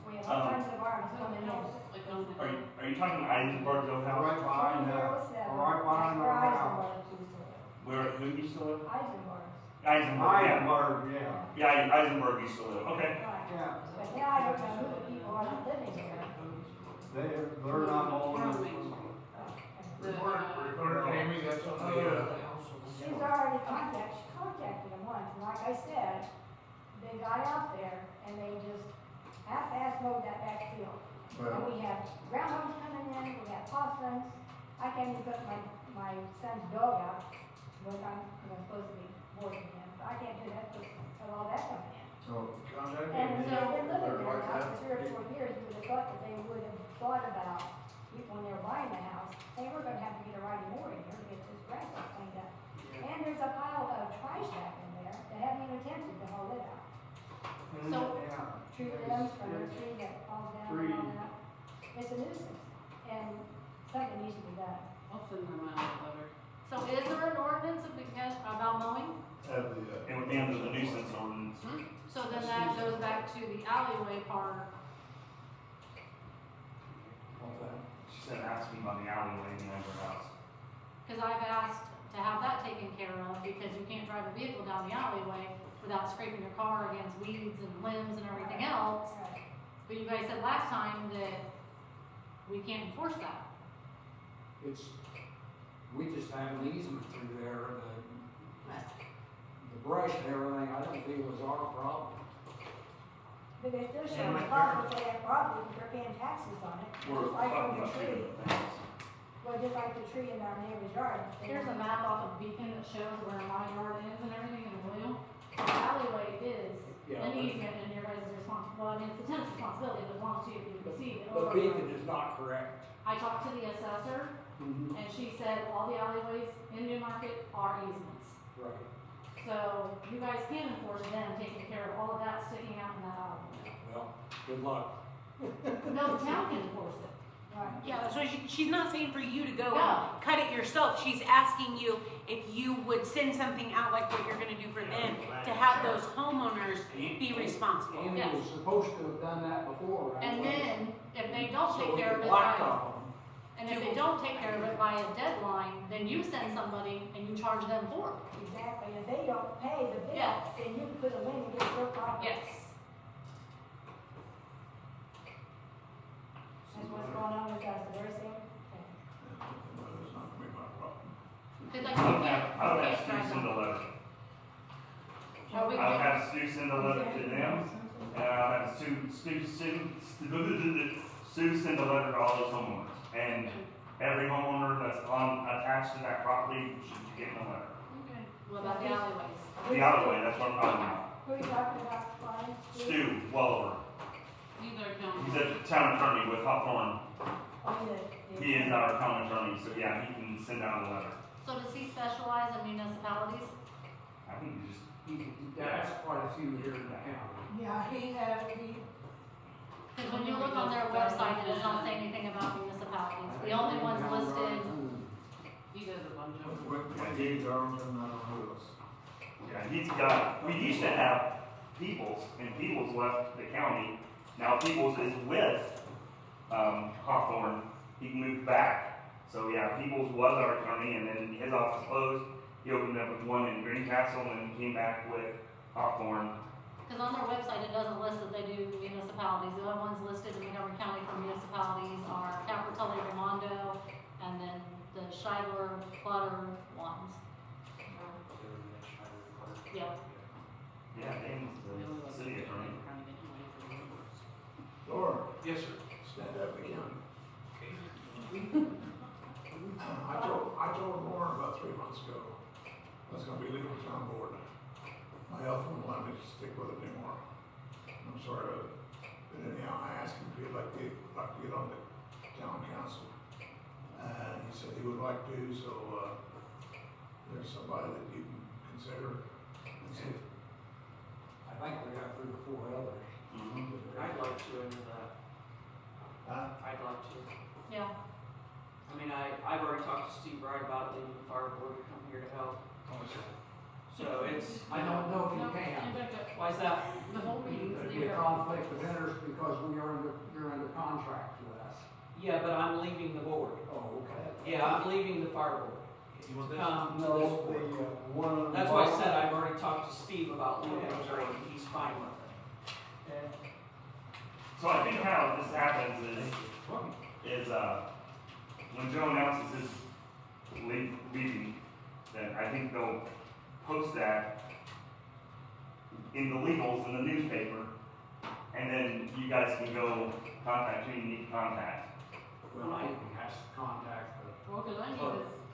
We had all kinds of varmints coming in. Like on the. Are you talking Eisenberg Road House? Right behind, right behind Where our house. Eisenberg used to live. Where, who used to live? Eisenberg. Eisenberg, yeah. Eisenberg, yeah. Yeah, Eisenberg used to live, okay. Right. Yeah. But now I don't know who the people are that living there. They're not mowing it. Reporter Amy, that's on the, She's already contacted them once, and like I said, they got out there and they just half-ass mowed that back field. And we have groundhogs coming in, we have possums. I can't even put my son's dog out, when I'm supposed to be boarding him. So I can't do that with all that coming in. So, contact And me. so they've been living They're there like now that. for 3 or 4 years, you would have thought that they would have thought about, when they were buying the house, they were gonna have to get a riding mower in here to get this grass all cleaned up. And there's a pile of trash back in there, they haven't even attempted to haul it out. So, Yeah. Tree limbs from the tree that falls down and all that. It's a nuisance, and something needs to be done. I'll send them out a letter. so is there an ordinance about mowing? Have the, It would be under the nuisance ordinance. So then that goes back to the alleyway part. She said, ask me about the alleyway in her house. Cause I've asked to have that taken care of, because you can't drive a vehicle down the alleyway without scraping your car against weeds and limbs and everything else. Right. But you guys said last time that we can't enforce that. It's, we just have an easement through there, the brush and everything, I don't feel is our problem. But they still show the problem, they have problems, they're paying taxes on it, We're just like talking on the about tree. different things. Well, just like the tree in our neighbor's yard. Here's a map off of Beacon that shows where my yard is and everything in blue. The alleyway is Yeah, an but- easement and your guys' responsibility, well, I mean, it's the tenant's responsibility, but it belongs to you if you receive it. But Beacon is not correct. I talked to the assessor, and she said all the alleyways in Newmarket are easements. Right. So you guys can enforce them taking care of all of that sticking out in that alleyway. Well, good luck. No, the town can enforce it. Right. Yeah, so she's not saying for you to go No. and cut it yourself. She's asking you if you would send something out like what you're gonna do for them to have those homeowners be responsible. Amy Yes. was supposed to have done that before, right? And then, if they don't So take we care of could it by, blacktop them. and if they don't take care of it by a deadline, then you send somebody and you charge them for it. Exactly, if they don't pay the bill, Yes. then you can put a lien against their property. Yes. That's what's going on with us, they're saying, that's not gonna be my problem. Cause like, I you would have, can't, I would you have can't Stu drive send a them. letter. Oh, we I would can, have Stu send a letter to them, and I would have Stu send a letter to all those homeowners. And every homeowner that's attached to that property should be getting a letter. okay, what about the alleyways? The alleyway, that's what I'm talking about. who are you talking about, Brian? Stu Welliver, Either county. he's a town attorney with Hawthorne. Oh, the- He is our town attorney, so yeah, he can send out a letter. So does he specialize in municipalities? I think he just, That's quite a few here in the county. Yeah, he Cause when you look on their website, it does not say anything about municipalities. The only ones listed, He does a bunch of them. When Dave Darlington, I don't know who else. yeah, he's got, we used to have Peoples, and Peoples left the county. Now Peoples is with, Hawthorne, he moved back. So yeah, Peoples was our attorney, and then his office closed. He opened up one in Greencastle, and then came back with Hawthorne. cause on their website, it doesn't list that they do municipalities. The other ones listed in Montgomery County for municipalities are Capertulli, Raimondo, and then the Scheidler, Clutter ones. Yeah. Yeah, Damon's the city attorney. Laura, Yes, sir. stand up again. I told Lauren about 3 months ago, I was gonna be leaving town board. My health wouldn't let me stick with it anymore. I'm sorry, but anyhow, I asked him if he'd like to get on the town council. And he said he would like to, so, there's somebody that you can consider. I think we got 3 or 4 others. I'd like to into that. Huh? I'd like to. Yeah, I mean, I've already talked to Steve Wright about leaving the fire board to come here to help. So it's, I don't know if you No, can. and back up. why is that? The whole meeting's There'd be a there. conflict of interest because you're under contract with us. Yeah, but I'm leaving the board. Oh, okay. Yeah, I'm leaving the fire board. You want To this? come to No, this the, board. one. That's why I said I've already talked to Steve about leaving the board, and he's fine with it. So I think how this happens is, when Joe announces his leaving, then I think they'll post that in the legals in the newspaper, and then you guys can go contact who you need to contact. Well, I think he has to contact the. Well, cause I need to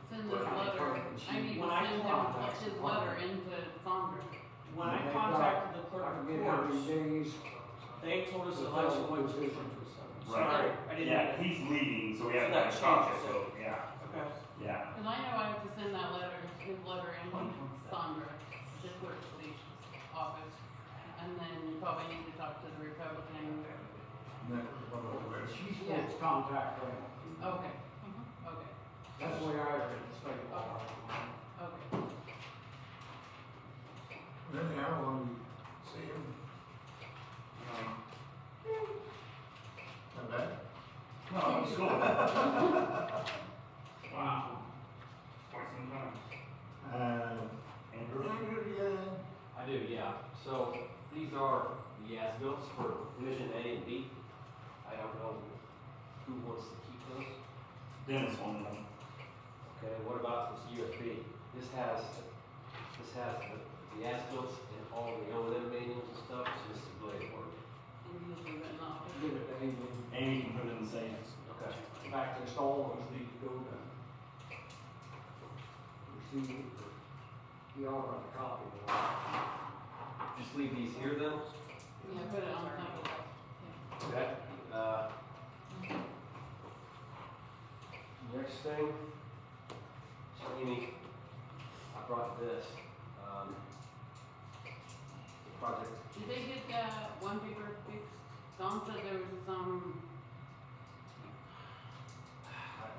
send this Well, letter, I need to when I send him contact his the letter client. into Sandra. When I They've contacted the I clerk of forget how many courts, days. they told us to the election fill went to position. Sorry, I didn't. Yeah, he's leaving, so we have So to that talk, changes so, yeah, Okay. yeah. Cause I know I have to send that letter, his letter into Sandra, the clerk's office. And then probably need to talk to the Republican. She's Yeah. supposed to contact them. Okay, mhm. okay, That's the way I read the state law. okay. Anyhow, when you see him, not bad. No, I'm still. Wow. Quite some time. Andrew? I do, yeah. So these are the as-bills for Division A and B. I don't know who wants to keep those. Dennis wanted them. Okay, what about this USB? This has the as-bills and all the O&M manuals and stuff, so this is blade work. And usually written off. Give it to Amy. Amy can put it in the safe. Okay. In fact, just all those need to go to. Receive, we all got a copy of it. Just leave these here then? Yeah, put it on top of that. Okay. Next thing, so Amy, I brought this, the project. Did they get, one paper fixed? Don said there was some,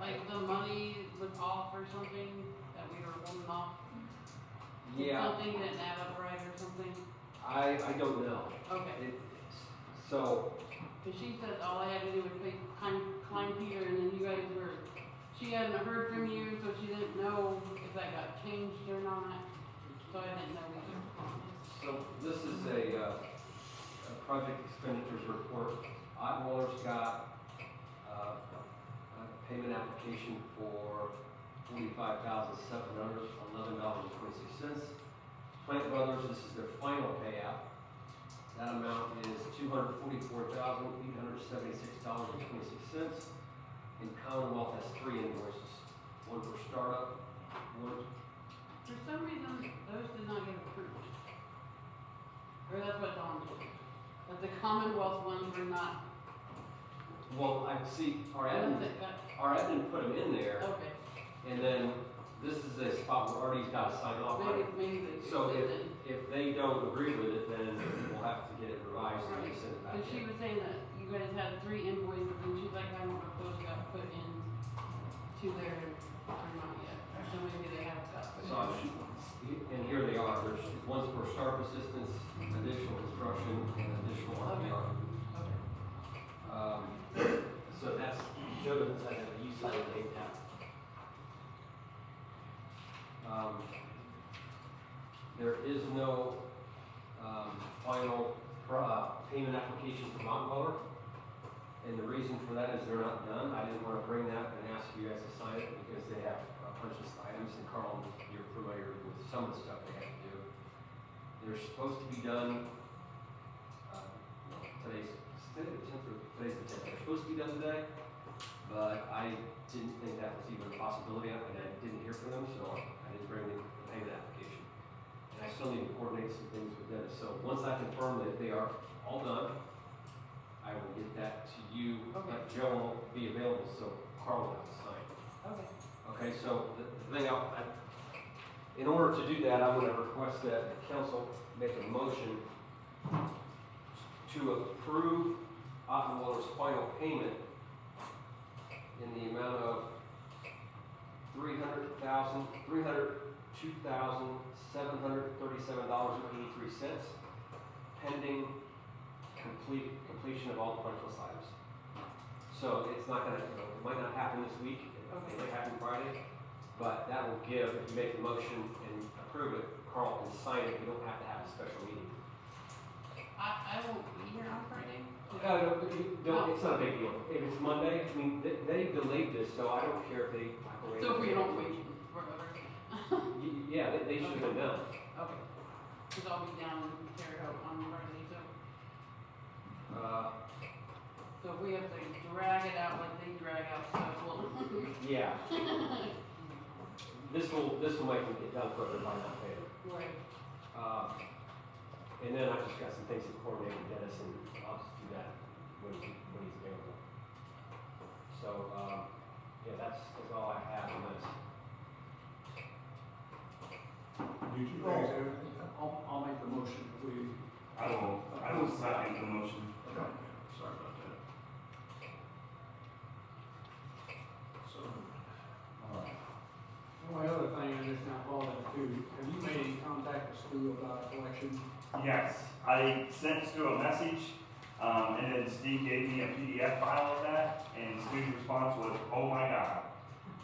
like the money was off or something, that we were holding off? Yeah, Something didn't add up right or something? I don't know. Okay, So, cause she said all I had to do was climb Peter and then you guys were, she hadn't heard from you, so she didn't know if that got changed or not. So I didn't know either. so this is a project expenditures report. Ottwaller's got, a payment application for $45,711.26. Plant Brothers, this is their final payout. That amount is $244,876.26. And Commonwealth has 3 invoices, one for startup, one. For some reason, those did not get approved. Or that's what Dawn told me. But the Commonwealth ones were not. Well, I see, our admin put them in there, Okay, and then this is a spot where Artie's got to sign off on it. maybe they So did if they don't agree with it, then we'll have to get it revised and Right. send it back But she in. was saying that you guys had 3 invoices and she's like, I don't know if those got put in to their, or not yet. So maybe they have got put So, in. and here they are, there's one's for startup assistance, additional construction, and additional RPR. Okay. So that's, Joe doesn't say that, you said it, they have. There is no, final, payment application for Montweller. And the reason for that is they're not done. I didn't want to bring that and ask you guys to sign it because they have purchased items, and Carl, you're familiar with some of the stuff they have to do. They're supposed to be done, today's the 10th, today's the 10th. They're supposed to be done today, but I didn't think that was even a possibility, and I didn't hear from them, so I didn't bring the payment application. And I still need to coordinate some things with Dennis. So once I confirm that they are all done, I will get that to you. Okay. But Joe won't be available, so Carl will have to sign. Okay. Okay, so the thing In order to do that, I'm gonna request that the council make a motion to approve Ottenwiller's final payment in the amount of $302,737.83, pending completion of all the punch list items. So it's not gonna, it might not happen this week, it might happen Friday, but that will give, if you make the motion and approve it, Carl can sign it, we don't have to have a special meeting. I won't be here on Friday. It's not a big deal. If it's Monday, I mean, they delayed this, so I don't care if they. So if we don't wait forever. Yeah, they should have been done. Okay. Cause I'll be down in Terre Haute on Friday, so. So if we have to drag it out like they drag out stuff, well. Yeah. This will make them get done quicker by not paying. Right. And then I've just got some things to coordinate with Dennis, and I'll just do that when he's available. So, yeah, that's all I have on this. You two guys have anything? I'll make the motion, we. I will second the motion. Okay, sorry about that. So, The only other thing I just now called out too, have you made any contact with Stu about a collection? Yes, I sent Stu a message, and then Steve gave me a PDF file of that, and Stu's response was, "Oh my God."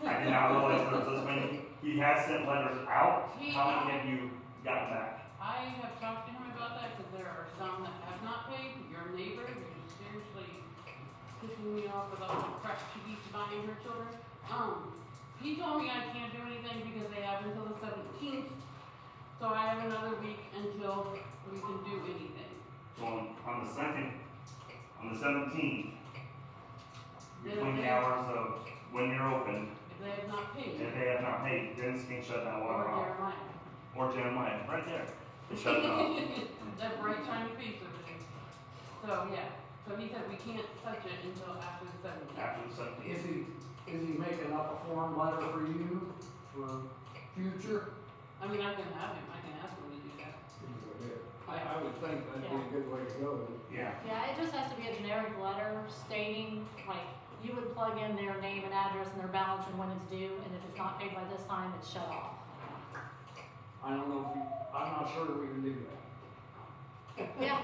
I did not realize there was this many. He has sent letters out. How many have you gotten back? I have talked to him about that, cause there are some that have not paid. Your neighbor, who's seriously pissing me off with all the crap she keeps buying her children. He told me I can't do anything because they have until the 17th. So I have another week until we can do anything. So on the 17th, Then between the they- hours of when you're open, If they have not paid. if they have not paid, Dennis can shut that Or water off. Jeremiah. Or Jeremiah, right there. Shut it off. That bright shiny piece of it. So, yeah, so he said we can't touch it until after the 17th. After the 17th. Is he making up a form letter for you for future? I mean, I can have him, I can ask him to do that. I would think that'd be a good way to go. Yeah. Yeah, it just has to be a generic letter stating, like, you would plug in their name and address and their balance and when it's due, and if it's not paid by this time, it's shut off. I don't know if you, I'm not sure we can do that. Yeah,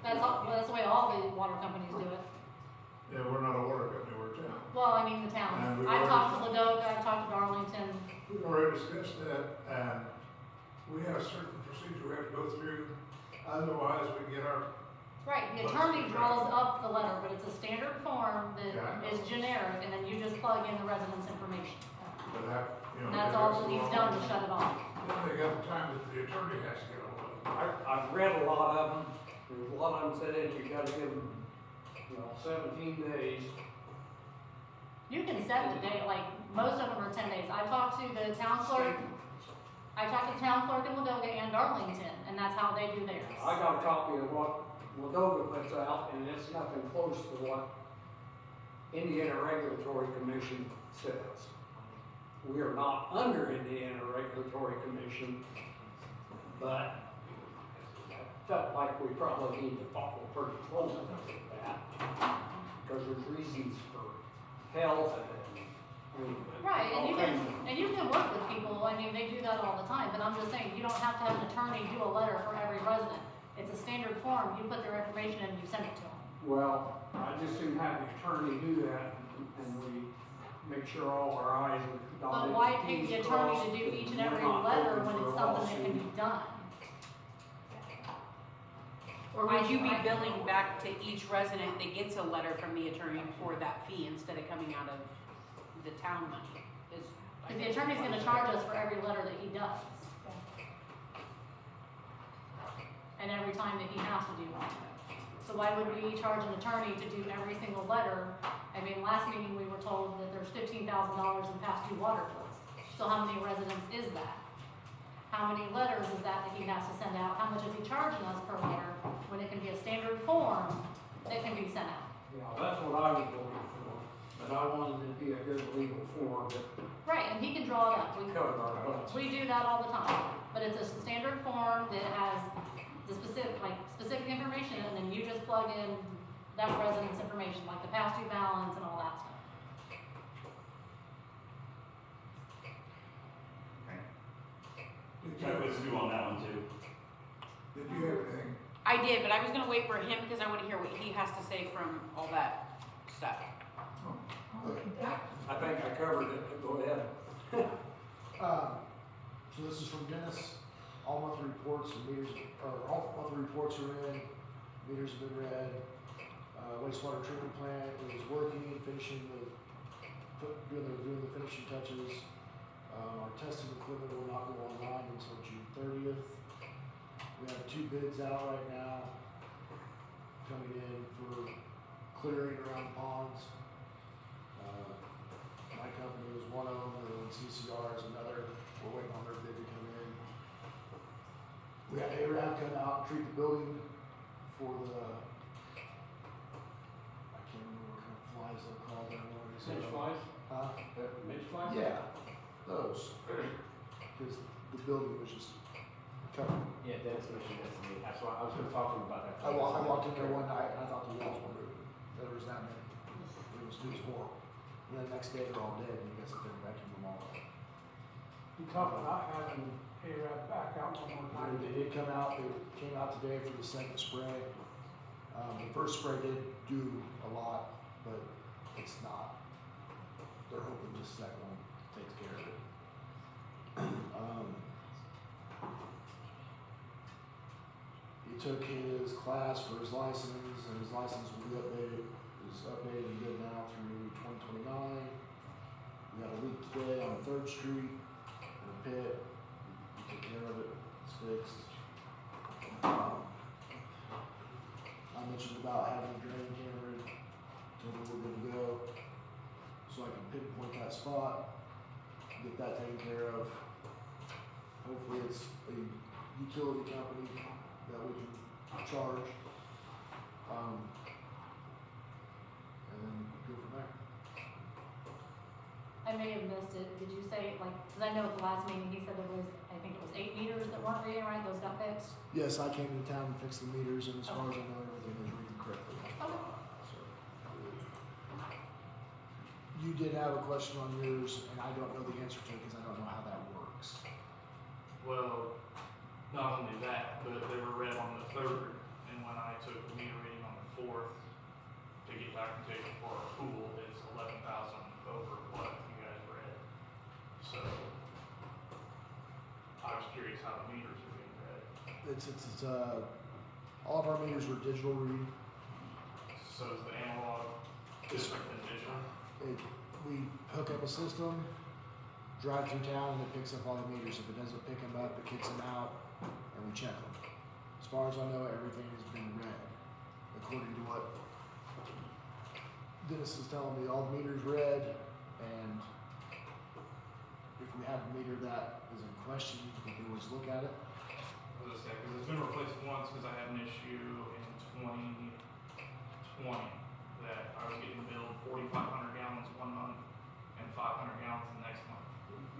that's the way all the water companies do it. yeah, we're not a water company, we're a town. Well, I mean, the towns. And we've I've talked to Ladoga, I've talked to Darlington. We've already discussed that, and we have a certain procedure we have to go through, otherwise we get our, Right, the Let's attorney do that. draws up the letter, but it's a standard form Yeah, I that know. is generic, and then you just plug in the resident's information. but have, you know. And that's they all got that so needs long. done to shut it off. Then they got the time that the attorney has to get a hold of it. I've read a lot of them, there's a lot of them said that you gotta give them, 17 days. You can set the date, like, most of them are 10 days. I talked to the town clerk, I talked to the town clerk in Ladoga and Darlington, and that's how they do theirs. I got a copy of what Ladoga puts out, and it's nothing close to what Indiana Regulatory Commission says. We are not under Indiana Regulatory Commission, but I felt like we probably need to follow pretty close to that, because there's reasons for health and, Right, and all you kinds and you can work with people, I mean, they do that all the time, but I'm just saying, you don't have to have an attorney do a letter for every resident. It's a standard form, you put their information in, you send it to them. Well, I just didn't have the attorney do that, and we make sure all our I's are dotted. But why pay T's the attorney crossed, to do each and we're every not letter looking when for it's a something that can lawsuit. be done? Or would you be billing back to each resident that gets a letter from the attorney for that fee instead of coming out of the town money? Because the attorney's gonna charge us for every letter that he does. And every time that he has to do one. So why would we charge an attorney to do every single letter? I mean, last meeting, we were told that there's $15,000 in past due water bills. So how many residents is that? How many letters is that he has to send out? How much is he charging us per letter when it can be a standard form that can be sent out? Yeah, that's what I was going for, but I wanted it to be a good legal form, but Right, Right, and he can draw it up. Covered our butts. We do that all the time, but it's a standard form that has the specific information, and then you just plug in that resident's information, like the past due balance and all that stuff. Check with Sue on that one too. Did you have anything? I did, but I was gonna wait for him because I wanna hear what he has to say from all that stuff. I think I covered it, but go ahead. So this is from Dennis. All monthly reports and meters, or all monthly reports are in, meters have been read. Wastewater treatment plant is working, finishing doing the finishing touches. Our testing equipment will not go online until June 30th. We have 2 bids out right now coming in for clearing around ponds. My company is one of them, and then CCR is another. We're waiting on their bid to come in. We had ARAB come out and treat the building for the, I can't remember what kind of flies they're called. I don't know what it is. Midge flies? Huh? Midge flies? Yeah, those. Because the building was just covered. Yeah, Dennis mentioned that to me, that's why, I was gonna talk to him about that. I walked in there one night and I thought the walls were moving. There was that many. It was horrible. And then the next day they're all dead and you guys sit there and vacuum them all up. You talk about having ARAB back out one more time. They did come out, they came out today for the second spray. The first spray did do a lot, but it's not. They're hoping this second one takes care of it. He took his class for his license, and his license will be updated and good now through 2029. We got a leak today on 3rd Street in a pit. We took care of it, it's fixed. I mentioned about having a drain camera, told him we're good to go. So I can pinpoint that spot, get that taken care of. Hopefully it's a utility company that we can charge. And then go from there. I may have missed it. Did you say, like, because I know at the last meeting, he said there was, I think it was 8 meters that weren't reading right, those got fixed? Yes, I came to town and fixed the meters, and as far as I know, everything is reading correctly. Okay. So, you did have a question on yours, and I don't know the answer to it because I don't know how that works. Well, not only that, but they were read on the 3rd, and when I took the meter reading on the 4th to get documentation for our pool, it's 11,000 over what you guys read. So, I was curious how the meters are being read. It's all of our meters were digital read. So is the analog different than digital? We hook up a system, drive through town, and it picks up all the meters. If it doesn't pick them up, it kicks them out, and we check them. As far as I know, everything has been read, according to what Dennis is telling me. All the meters read, and if we have a meter that is in question, we can always look at it. I was gonna say, because it's been replaced once, because I had an issue in 2020 that I was getting billed 4,500 gallons one month and 500 gallons the next month,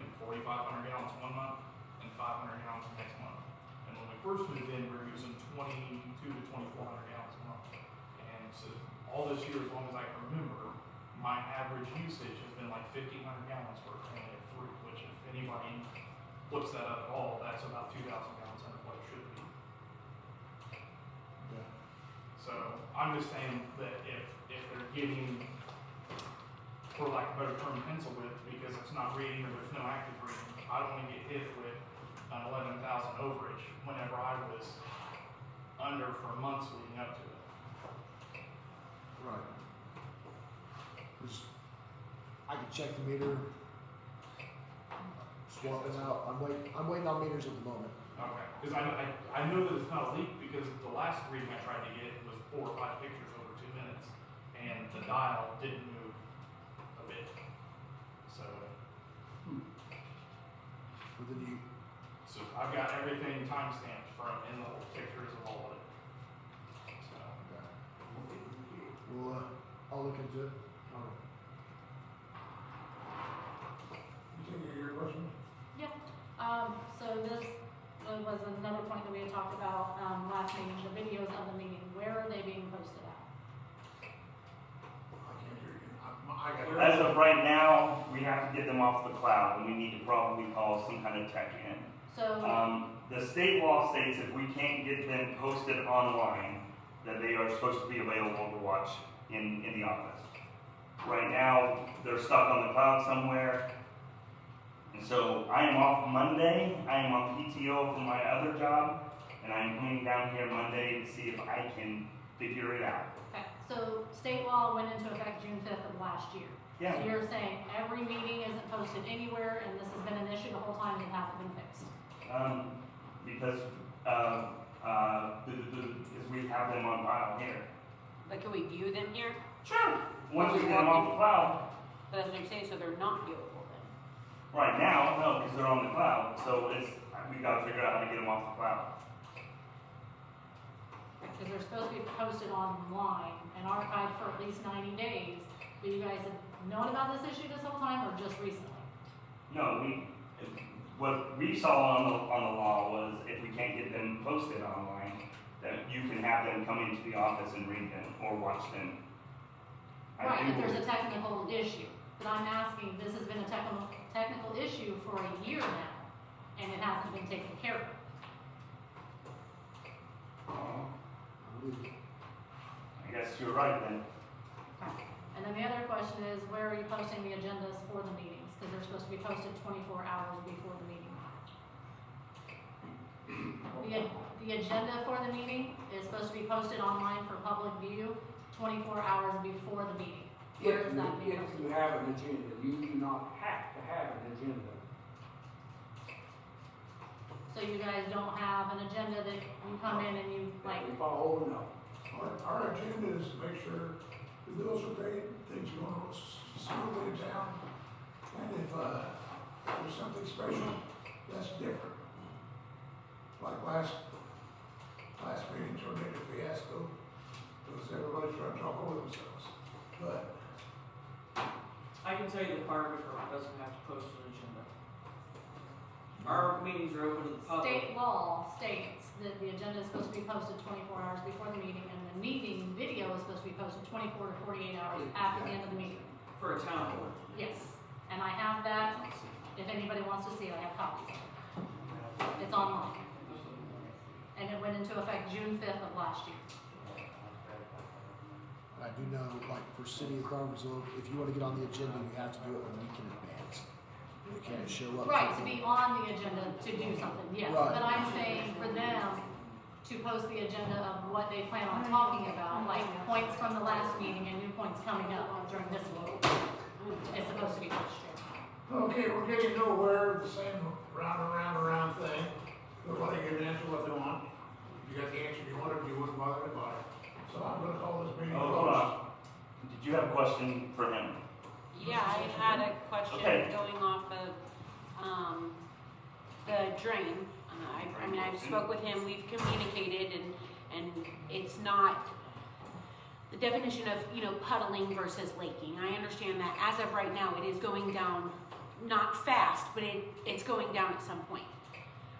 and 4,500 gallons one month and 500 gallons the next month. And when we first moved in, we were using 22 to 2,400 gallons a month. And so all this year, as long as I can remember, my average usage has been like 1,500 gallons for a family of 3, which if anybody looks that up at all, that's about 2,000 gallons under what it should be. Yeah. So I'm just saying that if they're getting, for lack of a better term, pencil width, because it's not reading or there's no active reading, I don't want to get hit with an 11,000 overage whenever I was under for months leading up to it. Right. I can check the meter, swap it out. I'm waiting on meters at the moment. Okay, because I know that it's not a leak because the last reading I tried to get was 4 or 5 pictures over 2 minutes, and the dial didn't move a bit. So, But then so I've got everything timestamped from in the whole pictures of all of it. So, I'll look into it. You think question? So this was another point that we had talked about, last meeting, the videos of the meeting, where are they being posted at? I can't hear you. I got. As of right now, we have to get them off the cloud, and we need to probably call some kind of tech in. So, The state law states if we can't get them posted online, that they are supposed to be available to watch in the office. Right now, they're stuck on the cloud somewhere. And so I am off Monday. I am on PTO from my other job, and I'm coming down here Monday to see if I can figure it out. okay, so state law went into effect June 5th of last year. Yeah. So you're saying every meeting isn't posted anywhere, and this has been an issue the whole time, and it hasn't been fixed? Because we have them on file here. But can we view them here? Sure. Once we get them off the cloud. But that's what I'm saying, so they're not viewable then. Right now, no, because they're on the cloud. So we got to figure out how to get them off the cloud. Because they're supposed to be posted online and archived for at least 90 days. But you guys have known about this issue this whole time, or just recently? No, what we saw on the law was if we can't get them posted online, that you can have them come into the office and read them or watch them. Right, if there's a technical issue. But I'm asking, this has been a technical issue for a year now, and it hasn't been taken care of. I guess you're right then. Okay. And then the other question is, where are you posting the agendas for the meetings? Because they're supposed to be posted 24 hours before the meeting. The agenda for the meeting is supposed to be posted online for public view 24 hours before the meeting. Where is that being If posted? you have an agenda, you do not have to have an agenda. So you guys don't have an agenda that you come in and you like, If I hold, no. Our agenda is to make sure the bills are paid, things are going smoothly in town. And if there's something special, that's different. Like last meeting, tornado fiasco, because everybody's trying to talk over themselves. But I can tell you the fire department doesn't have to post an agenda. Our meetings are open to the public. state law states that the agenda is supposed to be posted 24 hours before the meeting, and the meeting video is supposed to be posted 24 to 48 hours after the end of the meeting. For a town board. Yes, and I have that. If anybody wants to see it, I have copies of it. It's online. And it went into effect June 5th of last year. I do know, like, for City of Carversville, if you want to get on the agenda, you have to do it a week in advance. You can't show up. Right, to be on the agenda to do something, yes. Right. But I'm saying for them to post the agenda of what they plan on talking about, like points from the last meeting and new points coming up during this meeting. It's supposed to be posted. okay, we're getting nowhere, the same round thing. Nobody can answer what they want. If you got the answer you wanted, you wouldn't bother about it. So I'm gonna call this meeting Oh, closed. hold on. Did you have a question for him? Yeah, I had a question Okay. going off of, the drain. I mean, I've spoke with him, we've communicated, and it's not, the definition of, puddling versus laking. I understand that as of right now, it is going down, not fast, but it's going down at some point.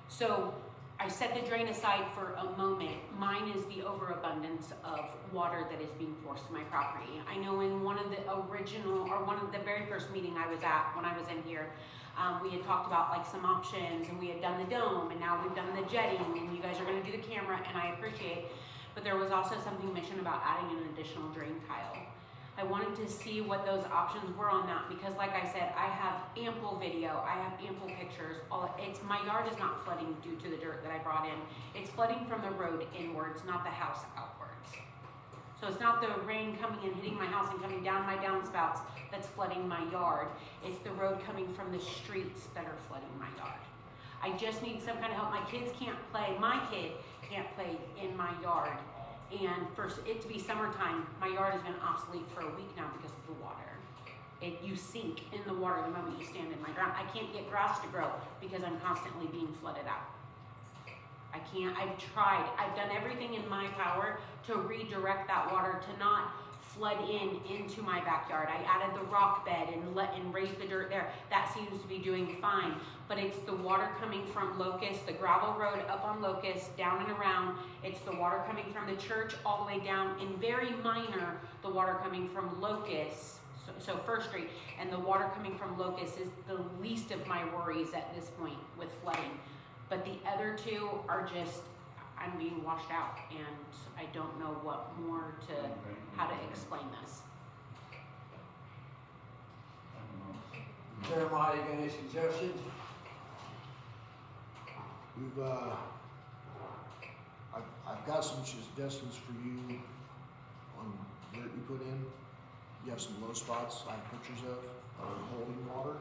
So I set the drain aside for a moment. Mine is the overabundance of water that is being forced to my property. I know in one of the very first meeting I was at, when I was in here, we had talked about like some options, and we had done the dome, and now we've done the jetting, and you guys are gonna do the camera, and I appreciate. But there was also something mentioned about adding an additional drain tile. I wanted to see what those options were on that, because like I said, I have ample video, I have ample pictures. My yard is not flooding due to the dirt that I brought in. It's flooding from the road inwards, not the house outwards. So it's not the rain coming and hitting my house and coming down my downspouts that's flooding my yard. It's the road coming from the streets that are flooding my yard. I just need some kind of help. My kid can't play in my yard. And for it to be summertime, my yard has been obsolete for a week now because of the water. You sink in the water the moment you stand in my ground. I can't get grass to grow because I'm constantly being flooded out. I've tried, I've done everything in my power to redirect that water to not flood into my backyard. I added the rock bed and raised the dirt there. That seems to be doing fine. But it's the water coming from Locust, the gravel road up on Locust, down and around. It's the water coming from the church all the way down, and very minor, the water coming from Locust, so First Street, and the water coming from Locust is the least of my worries at this point with flooding. But the other two are just, I'm being washed out, and I don't know what more how to explain this. Jeremiah, you got any suggestions? We've, I've got some suggestions for you on that you put in. You have some low spots I have pictures of holding water.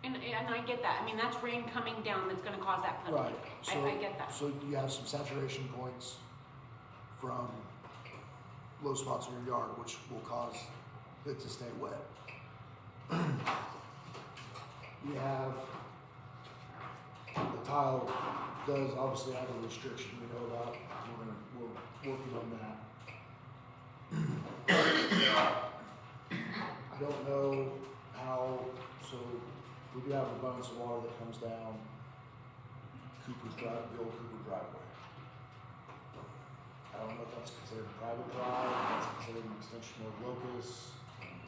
And I get that. I mean, that's rain coming down that's gonna cause that flooding. Right. So, I get that. So you have some saturation points from low spots in your yard, which will cause it to stay wet. You have, the tile does obviously have a restriction we know about. We're working on that. I don't know how, so we do have an abundance of water that comes down Cooper's Drive, the old Cooper driveway. I don't know if that's considered a private drive, if that's considered an extension of Locust.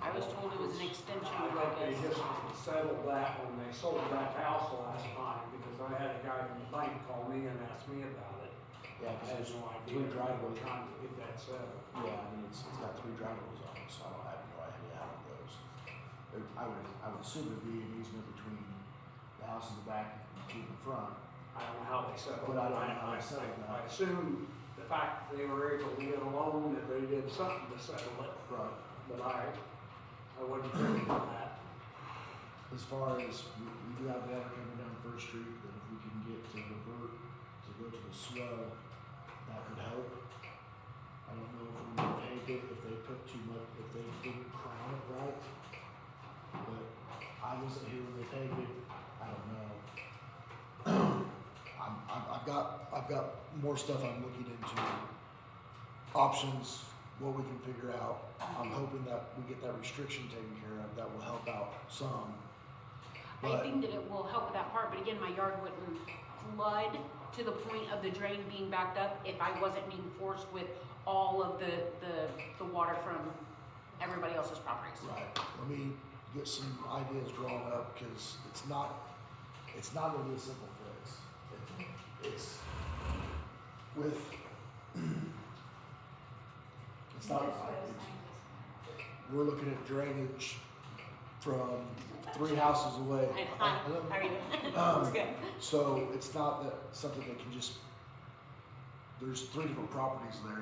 I was told it was an extension I of think they Locust. just settled that when they sold that house last time, because I had a guy from the bank call me and ask me about it. Yeah, I because had there's no idea. three driveways. Trying to get that settled. Yeah, I mean, it's got three driveways on it, so I have no idea how it goes. I would assume it'd be an easement between the house in the back and two in the front. I don't know how they settled But I don't it. know how they settled that. I assume the fact that they were able to get a loan, that they did something to settle it, Right. but I wouldn't agree with that. As far as, we do have water coming down First Street, that if we can get to revert, to go to the swell, that would help. I don't know if we would take it, if they put too much, if they didn't crown it right. But I wasn't here when they paid it, I don't know. I've got more stuff I'm looking into, options, what we can figure out. I'm hoping that we get that restriction taken care of, that will help out some. I But- think that it will help with that part, but again, my yard wouldn't flood to the point of the drain being backed up if I wasn't being forced with all of the water from everybody else's properties. Right, let me get some ideas drawn up, because it's not gonna be a simple fix. It's with, it's not, we're looking at drainage from 3 houses away. Hi, how are you? It's good. So it's not that something that can just, there's 3 different properties there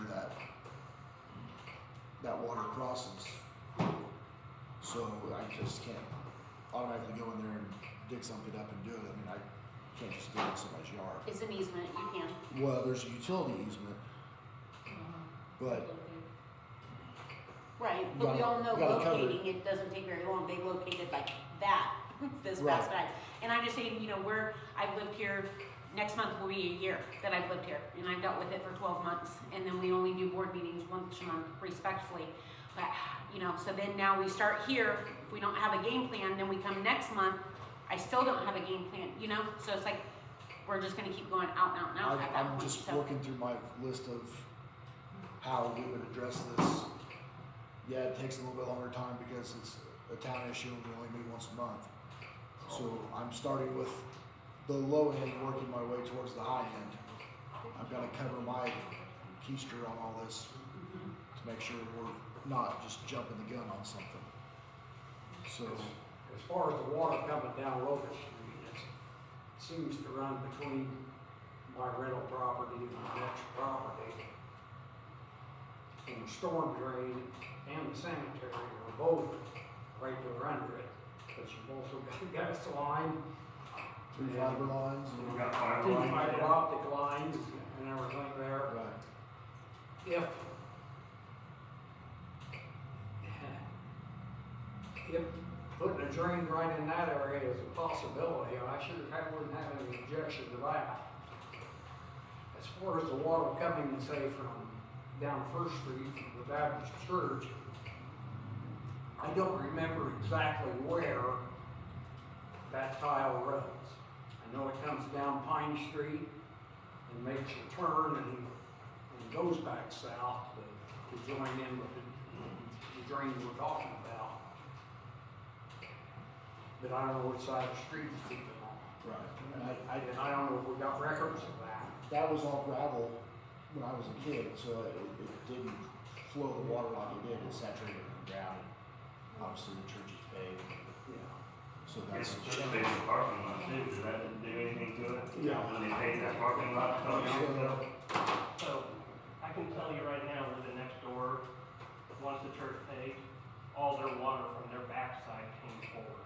that water crosses. So I just can't automatically go in there and dig something up and do it. I mean, I can't just do it in somebody's yard. It's an easement, you can. Well, there's a utility easement, but Right, You but we gotta- all know you gotta cover it. locating, it doesn't take very long, they located like that, this Right. past time. And I'm just saying, you know, I've lived here, next month will be a year that I've lived here, and I've dealt with it for 12 months, and then we only do board meetings once a month respectfully. But, you know, so then now we start here, if we don't have a game plan, then we come next month, I still don't have a game plan, you know? So it's like, we're just gonna keep going out and out and out at that I'm point, just so. working through my list of how we would address this. Yeah, it takes a little bit longer time because it's a town issue and we only meet once a month. So I'm starting with the low end, working my way towards the high end. I've gotta cover my keister on all this to make sure we're not just jumping the gun on something. So, As far as the water coming down Locust Street, it seems to run between my rental property and the next property. And the storm drain and the sanitary are both right there under it, but you've also got gas line. 3 fiber lines We and, got fiber Two lines, fiber yeah. optic lines and everything there. right. If putting a drain right in that area is a possibility, I wouldn't have any objection to that. As far as the water coming, say, from down First Street, from the Baptist Church, I don't remember exactly where that tile runs. I know it comes down Pine Street and makes a turn and goes back south to join in with the drain we're talking about. But I don't know which side of the street it's keeping on. Right. And I don't know if we got records of that. That was all gravel when I was a kid, so it didn't flow the water like it did. It saturated the ground. Obviously, the church is paved, Yeah. It's so that's a church paved the parking lot too, does that do anything to it? Yeah. When they paved that parking lot, a couple years ago? So, I can tell you right now, we're the next door, once the church paved, all their water from their backside came forward.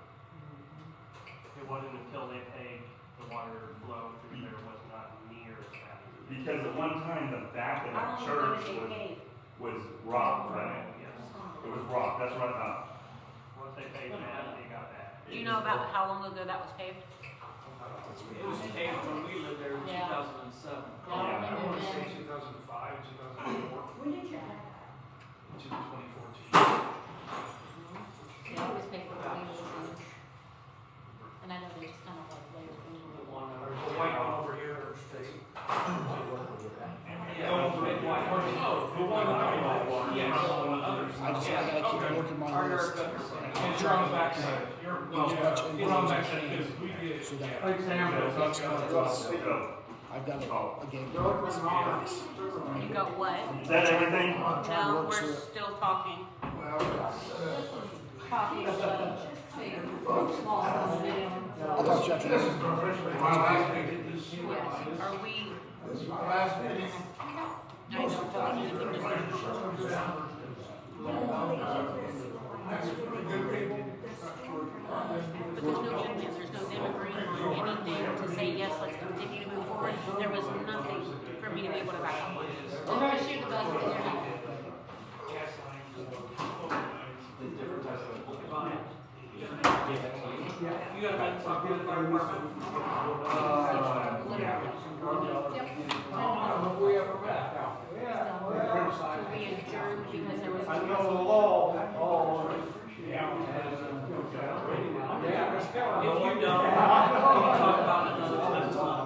It wasn't until they paved, the water flow through there was not near as fast. Because at one time, the back of How that long church ago did they pave? was rock, right? Yes. It was rock, that's what I thought. Once they paved that, they got that. Do you know about how long ago that was paved? It was paved when we lived there in Yeah. 2007. Yeah, Yeah. I wanna say 2005, 2004, When did you have that? to 2014. Yeah, it was paper, but we was, and I know they just kind of like laid it over. The white one over here, state. I just gotta keep working my list. And you're on the backside, you're, well, we're on the backside, because we get, So that like Sam goes, next month, Go. I've done a game. You got what? Is that everything? I'm trying to No, work we're through it. still talking. Copy of the, small, video. I'll talk to you after this. My last meeting is. Yes. Are we, My last meeting. I don't have anything to say. But there's no checklist, there's no them agreeing on anything to say, yes, let's continue to move forward. There was nothing for me to be able to back up on. Just try to shoot the bus in there. You got about something for the fire department? We ever met. So we adjourned because there was. I know the law, Yeah, let's go. If you don't, we'll talk about it another time.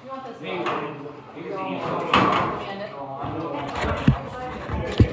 You want this?